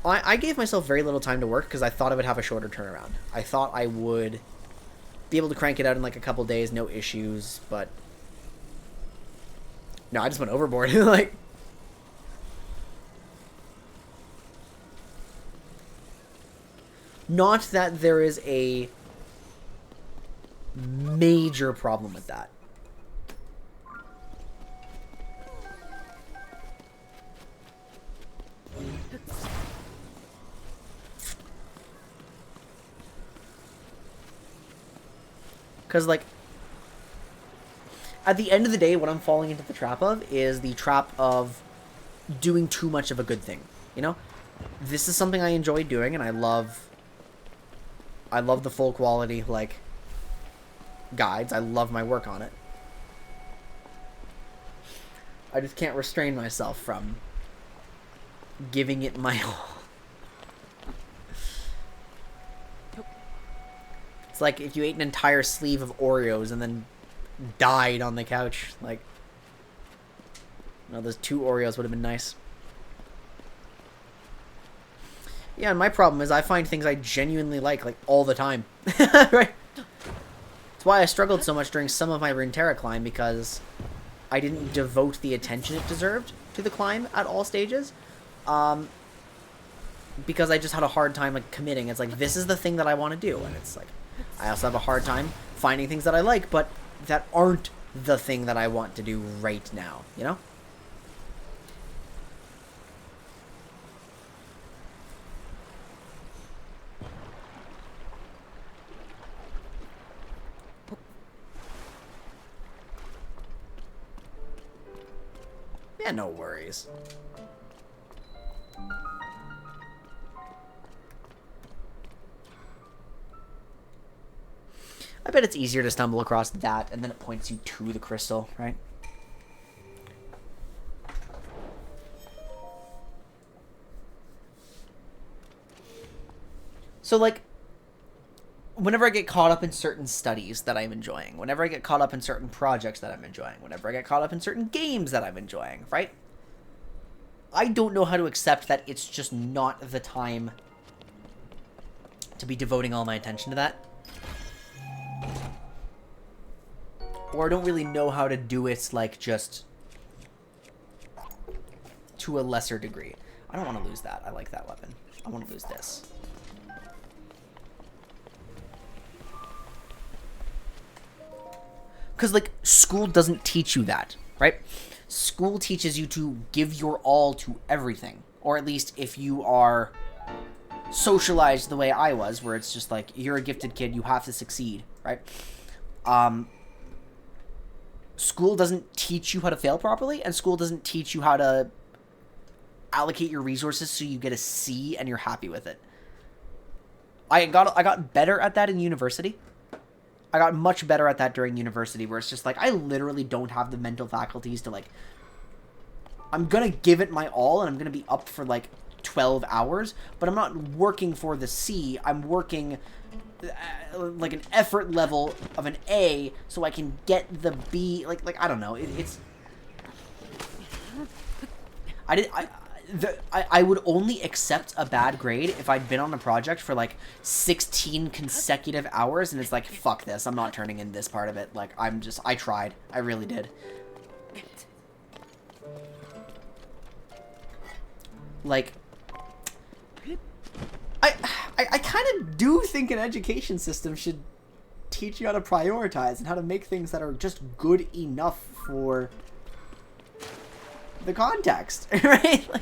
I gave myself very little time to work because I thought I would have a shorter turnaround. I thought I would be able to crank it out in like a couple days, no issues, but no, I just went overboard. Like, not that there is a major problem with that. Because, like, at the end of the day, what I'm falling into the trap of is the trap of doing too much of a good thing. You know? This is something I enjoy doing, and I love the full quality, like, guides. I love my work on it. I just can't restrain myself from giving it my all. It's like if you ate an entire sleeve of Oreos and then died on the couch. Like, you know, those 2 Oreos would have been nice. Yeah, and my problem is I find things I genuinely like all the time. Right? That's why I struggled so much during some of my Runeterra climb, because I didn't devote the attention it deserved to the climb at all stages. Because I just had a hard time, like, committing. It's like, this is the thing that I want to do. And it's like, I also have a hard time finding things that I like, but that aren't the thing that I want to do right now, you know? Yeah, no worries. I bet it's easier to stumble across that, and then it points you to the crystal, right? So, like, whenever I get caught up in certain studies that I'm enjoying, whenever I get caught up in certain projects that I'm enjoying, whenever I get caught up in certain games that I'm enjoying, right? I don't know how to accept that it's just not the time to be devoting all my attention to that. Or I don't really know how to do it, like, just to a lesser degree. I don't want to lose that. I like that weapon. I want to lose this. Because, like, school doesn't teach you that, right? School teaches you to give your all to everything. Or at least if you are socialized the way I was, where it's just like, you're a gifted kid, you have to succeed, right? School doesn't teach you how to fail properly, and school doesn't teach you how to allocate your resources so you get a C and you're happy with it. I got better at that in university. I got much better at that during university, where it's just like, I literally don't have the mental faculties to, like, I'm gonna give it my all, and I'm gonna be up for, like, 12 hours, but I'm not working for the C. I'm working like an effort level of an A so I can get the B. Like I don't know. It's I would only accept a bad grade if I'd been on a project for like 16 consecutive hours and it's like, fuck this, I'm not turning in this part of it. Like, I tried. I really did. Like, I kind of do think an education system should teach you how to prioritize and how to make things that are just good enough for the context, right? Like,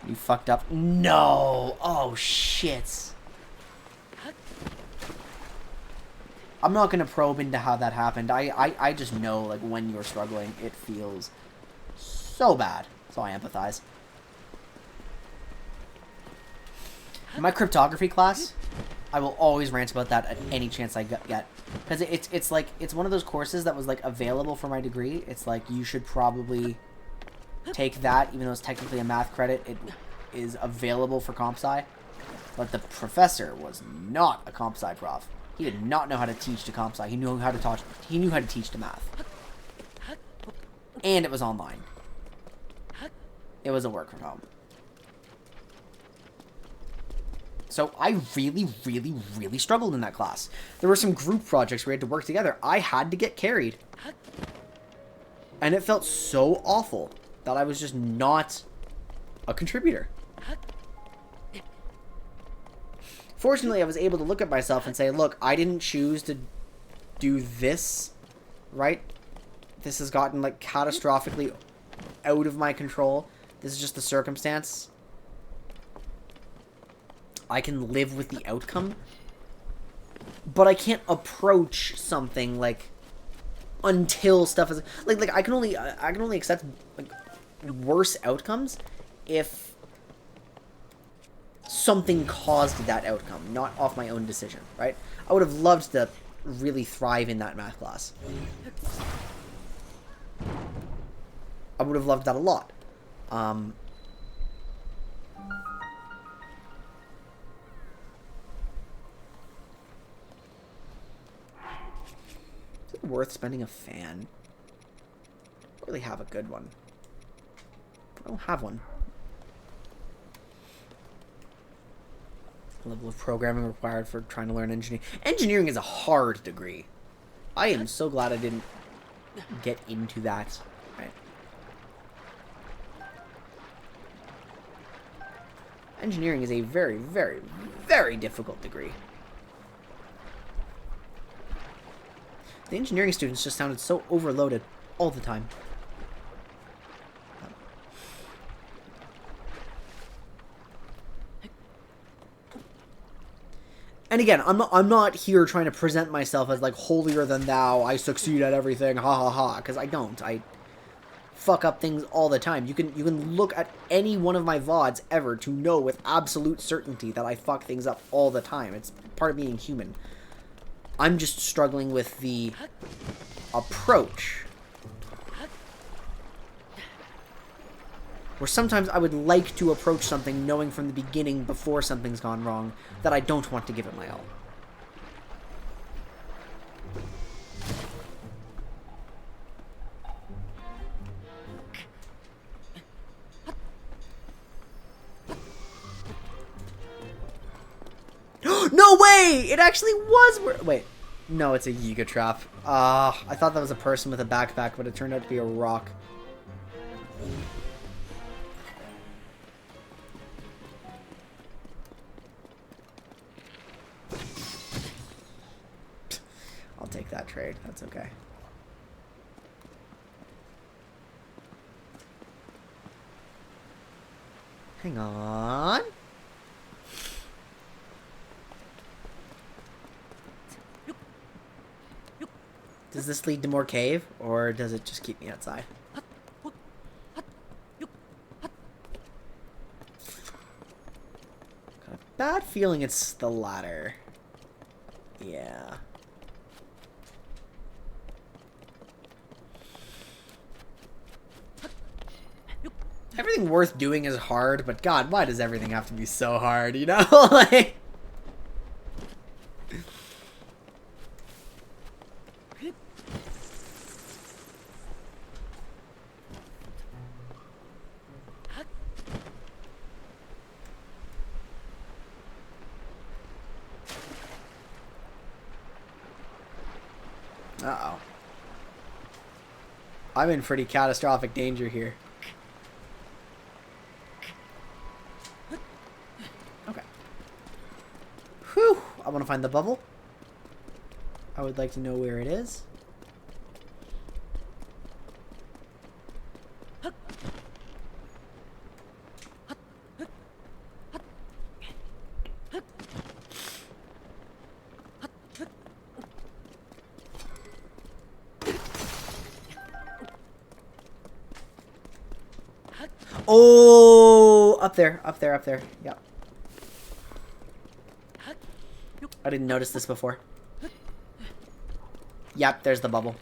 you fucked up. No. Oh, shit. I'm not going to probe into how that happened. I just know, like, when you're struggling, it feels so bad. So I empathize. In my cryptography class, I will always rant about that at any chance I get. Because it's like, it's one of those courses that was, like, available for my degree. It's like, you should probably take that, even though it's technically a math credit. It is available for comp sci. But the professor was not a comp sci prof. He did not know how to teach to comp sci. He knew how to teach to math. And it was online. It was a work from home. So I really, really, really struggled in that class. There were some group projects where we had to work together. I had to get carried. And it felt so awful that I was just not a contributor. Fortunately, I was able to look at myself and say, look, I didn't choose to do this, right? This has gotten, like, catastrophically out of my control. This is just the circumstance. I can live with the outcome. But I can't approach something, like, until stuff is... Like I can only accept, like, worse outcomes if something caused that outcome, not off my own decision, right? I would have loved to really thrive in that math class. I would have loved that a lot. Is it worth spending a fan? I don't really have a good one. I don't have one. Level of programming required for trying to learn engineering. Engineering is a hard degree. I am so glad I didn't get into that. Right. Engineering is a very, very, very difficult degree. The engineering students just sounded so overloaded all the time. And again, I'm not here trying to present myself as, like, holier than thou, I succeed at everything, ha ha ha, because I don't. I fuck up things all the time. You can look at any one of my VODs ever to know with absolute certainty that I fuck things up all the time. It's part of being human. I'm just struggling with the approach. Where sometimes I would like to approach something knowing from the beginning before something's gone wrong that I don't want to give it my all. No way! It actually was... Wait. No, it's a Yiga trap. I thought that was a person with a backpack, but it turned out to be a rock. I'll take that trade. That's okay. Hang on. Does this lead to more cave, or does it just keep me outside? Got a bad feeling it's the latter. Yeah. Everything worth doing is hard, but God, why does everything have to be so hard, you know? Like... Uh-oh. I'm in pretty catastrophic danger here. Okay. Whew! I want to find the bubble. I would like to know where it is. Oh, up there, up there, up there. Yep. I didn't notice this before. Yep, there's the bubble.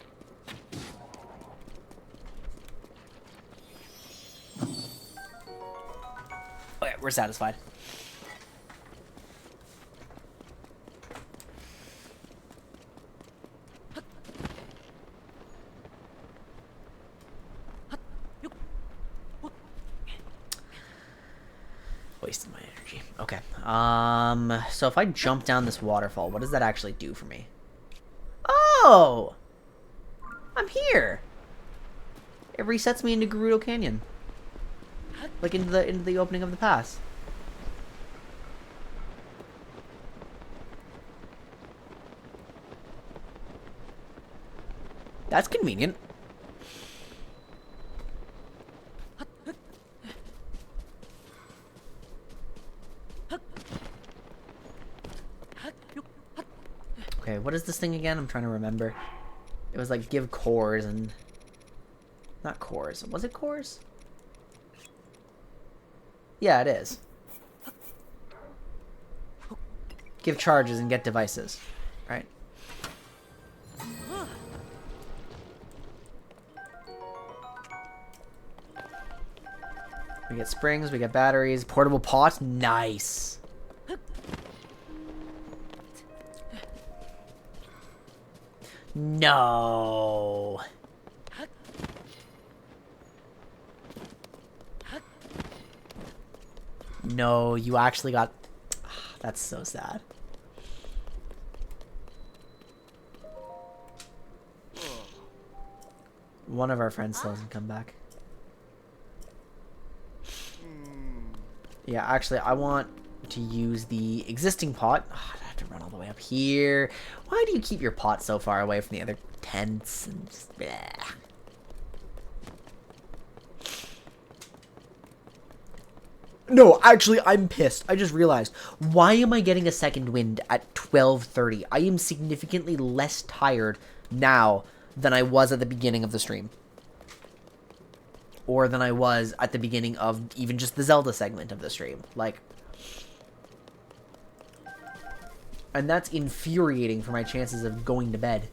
Okay, we're satisfied. Wasted my energy. Okay. So if I jump down this waterfall, what does that actually do for me? Oh! I'm here! It resets me into Gerudo Canyon. Like into the opening of the pass. That's convenient. Okay, what is this thing again? I'm trying to remember. It was like give cores and... Not cores. Was it cores? Yeah, it is. Give charges and get devices. Right. We get springs, we get batteries, portable pot. Nice. No. No, you actually got... That's so sad. One of our friends still hasn't come back. Yeah, actually, I want to use the existing pot. Oh, I have to run all the way up here. Why do you keep your pot so far away from the other tents? And just, bleh. No, actually, I'm pissed. I just realized. Why am I getting a second wind at 12:30? I am significantly less tired now than I was at the beginning of the stream. Or than I was at the beginning of even just the Zelda segment of the stream. Like... And that's infuriating for my chances of going to bed.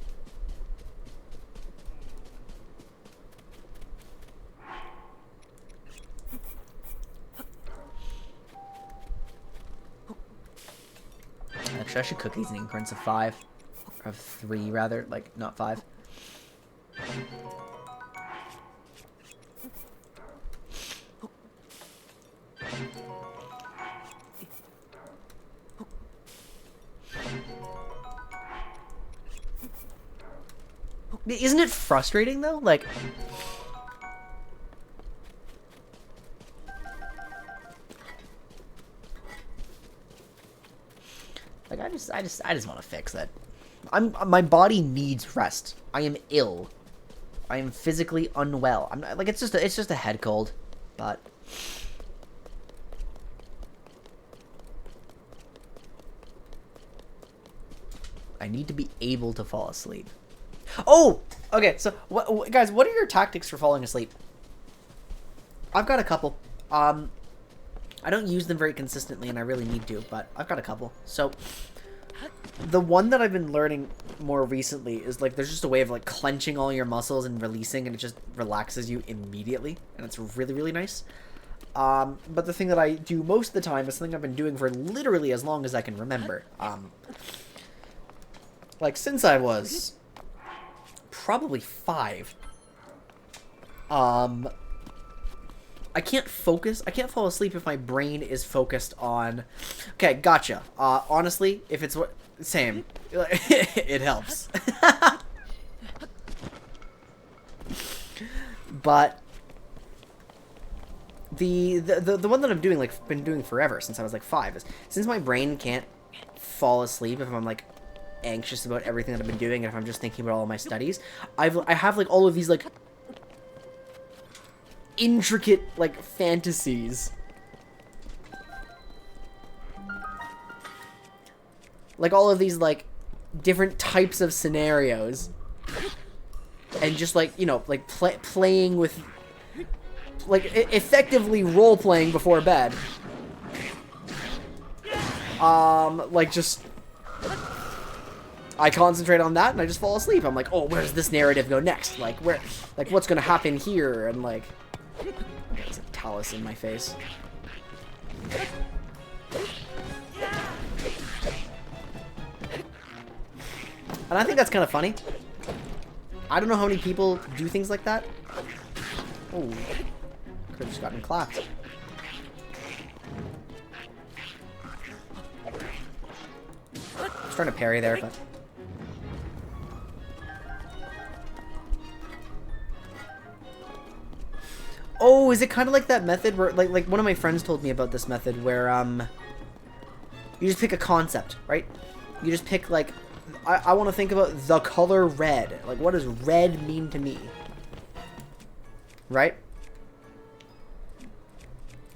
Actually, I should cook these in increments of 5. Of 3, rather. Like, not 5. Isn't it frustrating, though? Like... Like, I just want to fix it. My body needs rest. I am ill. I am physically unwell. I'm not, like, it's just a head cold, but... I need to be able to fall asleep. Oh! Okay, so, guys, what are your tactics for falling asleep? I've got a couple. I don't use them very consistently, and I really need to, but I've got a couple. So, the one that I've been learning more recently is, like, there's just a way of, like, clenching all your muscles and releasing, and it just relaxes you immediately, and it's really, really nice. But the thing that I do most of the time is something I've been doing for literally as long as I can remember. Like, since I was probably 5. I can't focus. I can't fall asleep if my brain is focused on... Okay, gotcha. Honestly, if it's what... Same. It helps. But the one that I'm doing, like, been doing forever since I was like 5 is, since my brain can't fall asleep if I'm like anxious about everything that I've been doing, and if I'm just thinking about all of my studies, I have like all of these like intricate like fantasies, like all of these like different types of scenarios, and just like, you know, like playing with, like, effectively role playing before bed. Like, just I concentrate on that and I just fall asleep. I'm like, oh, where does this narrative go next? Like, where, like, what's gonna happen here? And like, there's a talus in my face. And I think that's kind of funny. I don't know how many people do things like that. Oh, could have just gotten clapped. I was trying to parry there, but... Oh, is it kind of like that method where, like one of my friends told me about this method where, you just pick a concept, right? You just pick, like, I want to think about the color red. Like, what does red mean to me? Right?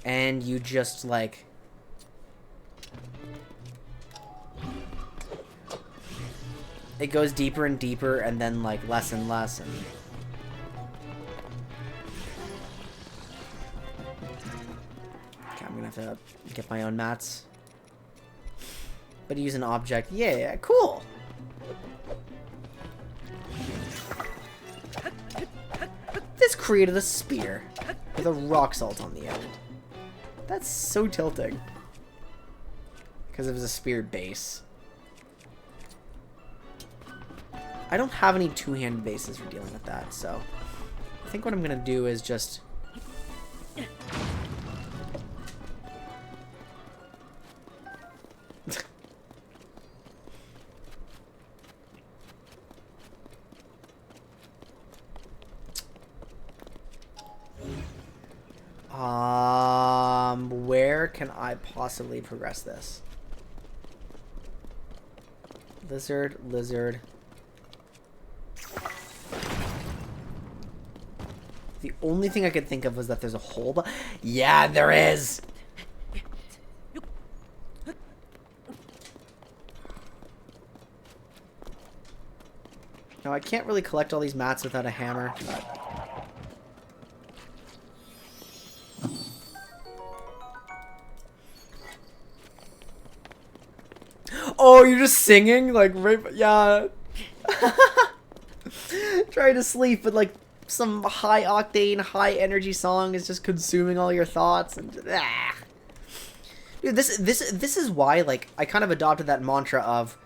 And you just, like... It goes deeper and deeper, and then, like, less and less, and... Okay, I'm gonna have to get my own mats. But use an object. Yeah, cool! This created a spear with a rock salt on the end. That's so tilting. Because it was a spear base. I don't have any two-handed bases for dealing with that, so I think what I'm gonna do is just... where can I possibly progress this? Lizard, lizard. The only thing I could think of was that there's a hole, but yeah, there is. Now I can't really collect all these mats without a hammer, but... Oh, you're just singing? Like, right, yeah. Trying to sleep, but like some high octane, high energy song is just consuming all your thoughts, and ah. Dude, this is why, like, I kind of adopted that mantra of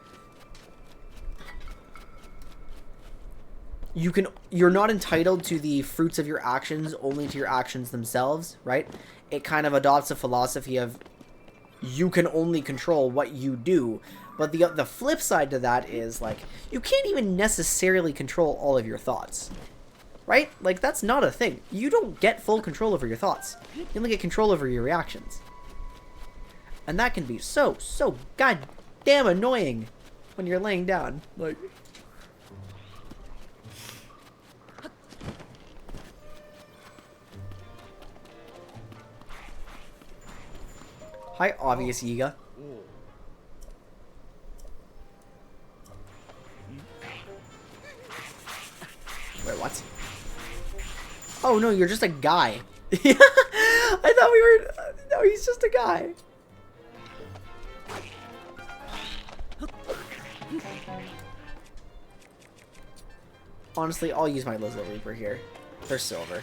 you're not entitled to the fruits of your actions, only to your actions themselves, right? It kind of adopts a philosophy of you can only control what you do. But the flip side to that is, like, you can't even necessarily control all of your thoughts. Right? Like, that's not a thing. You don't get full control over your thoughts. You only get control over your reactions. And that can be so goddamn annoying when you're laying down. Like... Hi, obvious Yiga. Wait, what? Oh no, you're just a guy. I thought we were... No, he's just a guy. Honestly, I'll use my Lizard Reaper here. They're silver.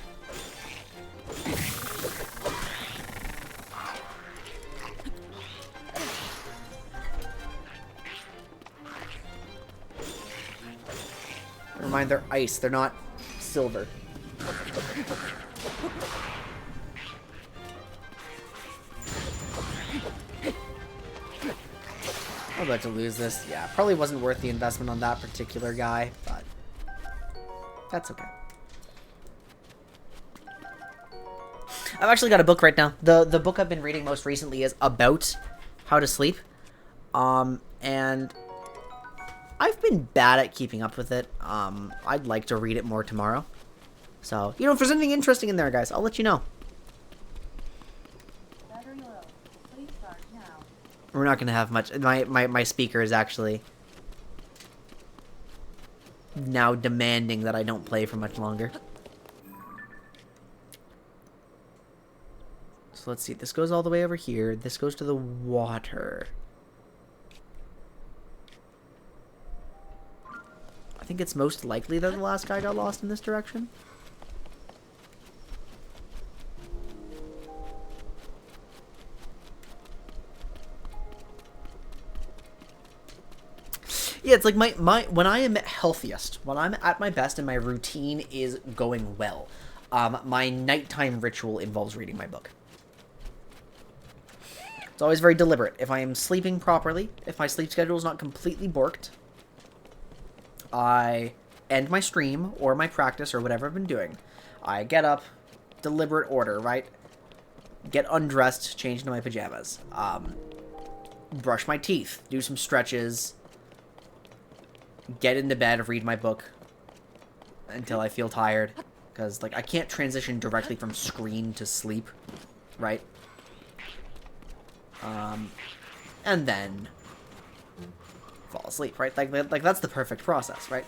Never mind, they're ice. They're not silver. I'm about to lose this. Yeah, probably wasn't worth the investment on that particular guy, but that's okay. I've actually got a book right now. The book I've been reading most recently is about how to sleep. And I've been bad at keeping up with it. I'd like to read it more tomorrow. So, you know, if there's anything interesting in there, guys, I'll let you know. Battery low. Please start now. We're not going to have much. My speaker is actually now demanding that I don't play for much longer. So let's see. This goes all the way over here. This goes to the water. I think it's most likely that the last guy got lost in this direction. Yeah, it's like my when I am healthiest, when I'm at my best and my routine is going well, my nighttime ritual involves reading my book. It's always very deliberate. If I am sleeping properly, if my sleep schedule is not completely borked, I end my stream or my practice or whatever I've been doing. I get up, deliberate order, right? Get undressed, change into my pajamas. Brush my teeth, do some stretches, get into bed, read my book until I feel tired. Because, like, I can't transition directly from screen to sleep, right? And then fall asleep, right? Like that's the perfect process, right?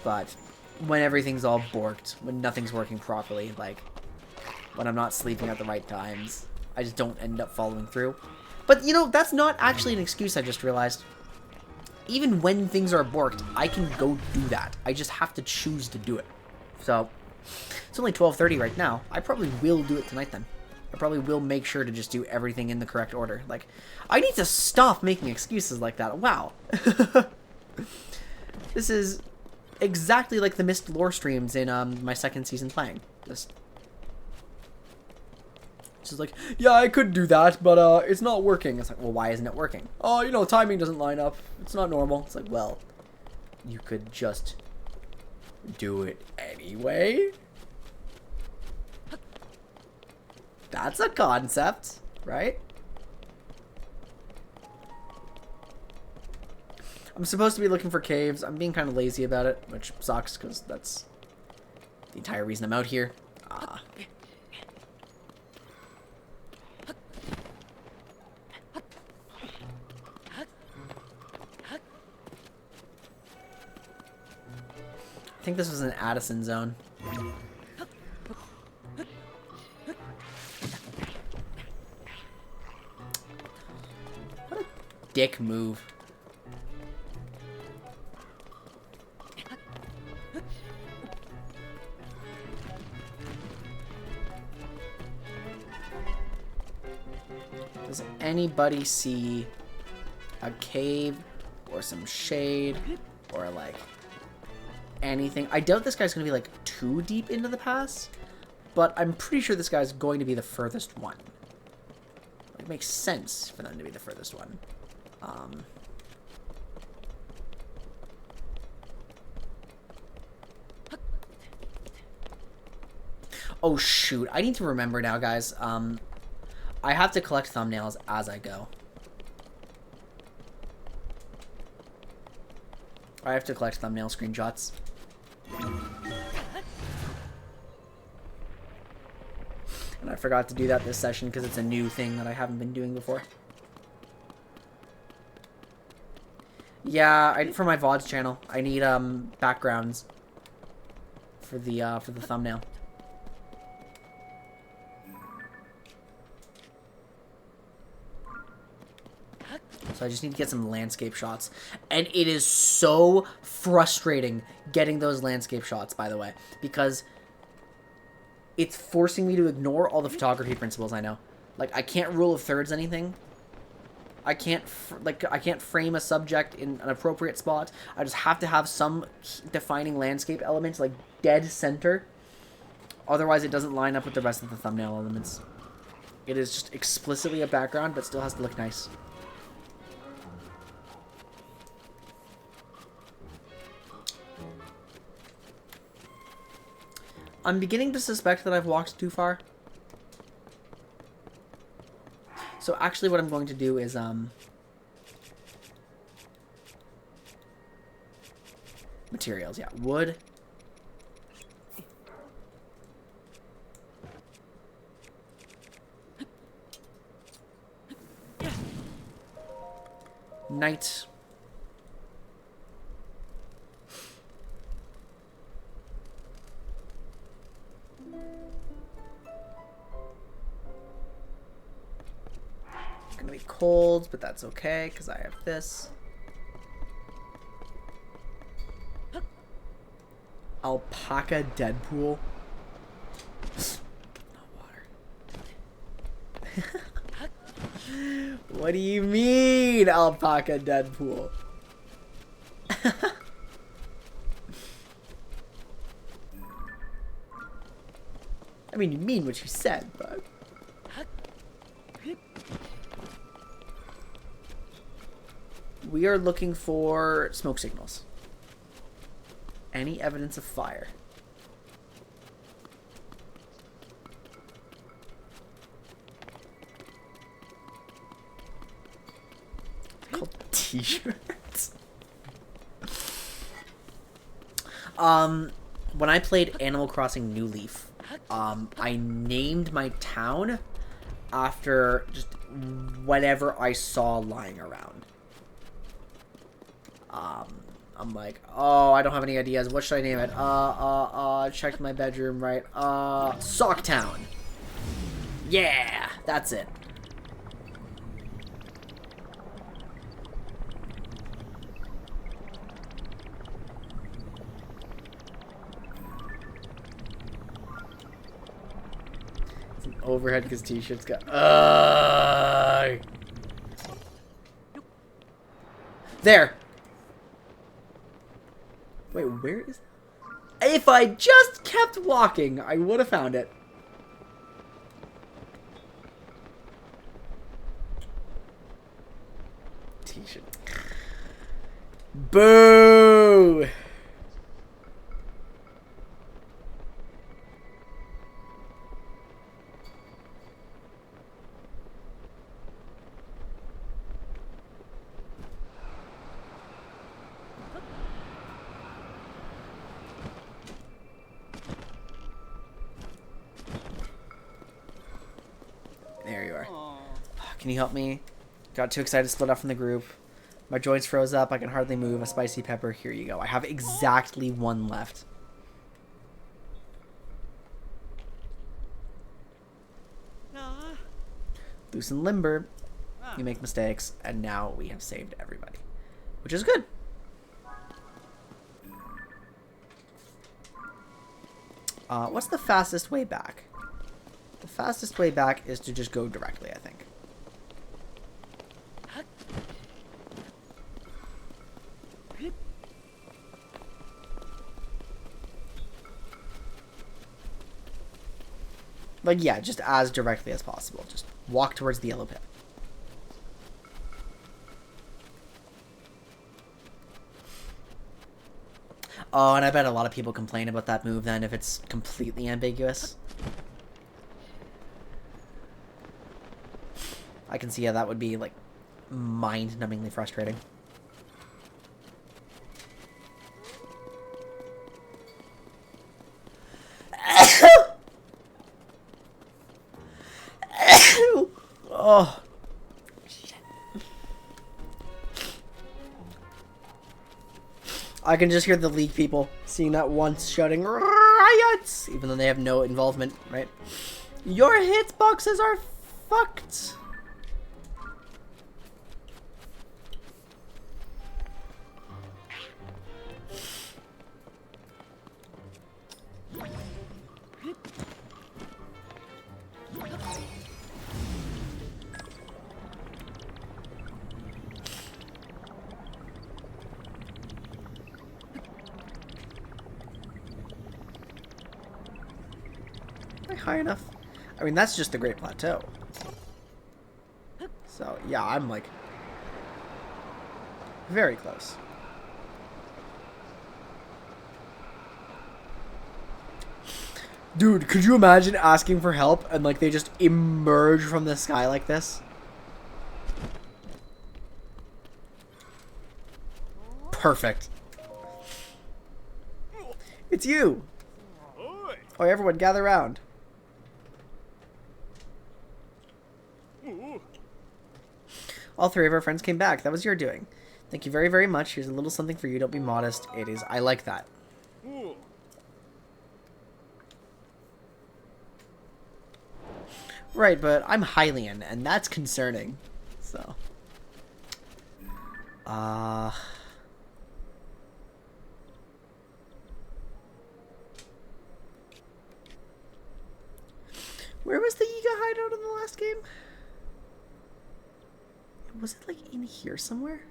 But when everything's all borked, when nothing's working properly, like when I'm not sleeping at the right times, I just don't end up following through. But, you know, that's not actually an excuse, I just realized. Even when things are borked, I can go do that. I just have to choose to do it. So, it's only 12:30 right now. I probably will do it tonight then. I probably will make sure to just do everything in the correct order. Like, I need to stop making excuses like that. Wow. This is exactly like the missed lore streams in my second season playing. Just like, yeah, I could do that, but it's not working. It's like, well, why isn't it working? Oh, you know, timing doesn't line up. It's not normal. It's like, well, you could just do it anyway. That's a concept, right? I'm supposed to be looking for caves. I'm being kind of lazy about it, which sucks because that's the entire reason I'm out here. I think this was an Addison zone. What a dick move. Does anybody see a cave or some shade or like anything? I doubt this guy's going to be like too deep into the pass, but I'm pretty sure this guy's going to be the furthest one. It makes sense for them to be the furthest one. Oh shoot, I need to remember now, guys. I have to collect thumbnails as I go. I have to collect thumbnail screenshots. And I forgot to do that this session because it's a new thing that I haven't been doing before. Yeah, for my VODs channel, I need backgrounds for the thumbnail. So I just need to get some landscape shots. And it is so frustrating getting those landscape shots, by the way, because it's forcing me to ignore all the photography principles I know. Like, I can't rule of thirds anything. I can't frame a subject in an appropriate spot. I just have to have some defining landscape elements, like dead center. Otherwise, it doesn't line up with the rest of the thumbnail elements. It is just explicitly a background, but still has to look nice. I'm beginning to suspect that I've walked too far. So actually what I'm going to do is, materials, yeah. Wood. Night. It's gonna be cold, but that's okay because I have this. Alpaca Deadpool. No water. What do you mean, Alpaca Deadpool? I mean, you mean what you said, but... We are looking for smoke signals. Any evidence of fire. Called t-shirts. When I played Animal Crossing New Leaf, I named my town after just whatever I saw lying around. I'm like, oh, I don't have any ideas. What should I name it? Checked my bedroom, right? Socktown. Yeah, that's it. It's an overhead because t-shirts got... There! Wait, where is... If I just kept walking, I would have found it. T-shirt. Boo! There you are. Can you help me? Got too excited to split off from the group. My joints froze up. I can hardly move. A spicy pepper. Here you go. I have exactly one left. Loose and limber. You make mistakes. And now we have saved everybody. Which is good. What's the fastest way back? The fastest way back is to just go directly, I think. Like, yeah, just as directly as possible. Just walk towards the yellow pit. Oh, and I bet a lot of people complain about that move then if it's completely ambiguous. I can see how that would be, like, mind-numbingly frustrating. Oh. Shit. I can just hear the League people seeing that once shouting riots, even though they have no involvement, right? Your hitboxes are fucked. High enough. I mean, that's just the Great Plateau. So, yeah, I'm like very close. Dude, could you imagine asking for help and like they just emerge from the sky like this? Perfect. It's you. Oi. Oh, everyone, gather round. Ooh. All three of our friends came back. That was your doing. Thank you very, very much. Here's a little something for you. Don't be modest. It is. I like that. Ooh. Right, but I'm Hylian, and that's concerning. So. Where was the Yiga hideout in the last game? Was it, like, in here somewhere?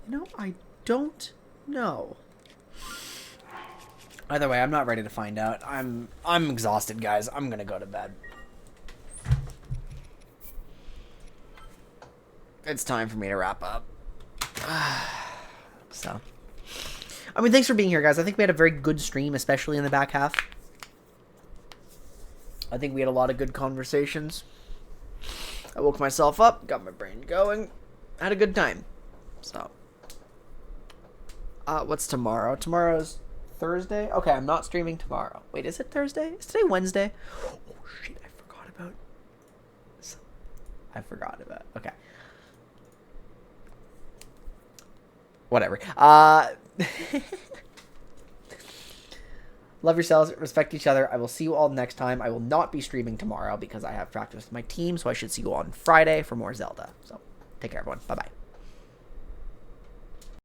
You know, I don't know. Either way, I'm not ready to find out. I'm exhausted, guys. I'm gonna go to bed. It's time for me to wrap up. So, I mean, thanks for being here, guys. I think we had a very good stream, especially in the back half. I think we had a lot of good conversations. I woke myself up, got my brain going, had a good time. So, what's tomorrow? Tomorrow's Thursday? Okay, I'm not streaming tomorrow. Wait, is it Thursday? Is today Wednesday? Oh, shit, I forgot about... Okay. Whatever. Love yourselves, respect each other. I will see you all next time. I will not be streaming tomorrow because I have practice with my team, so I should see you on Friday for more Zelda. So, take care, everyone. Bye-bye.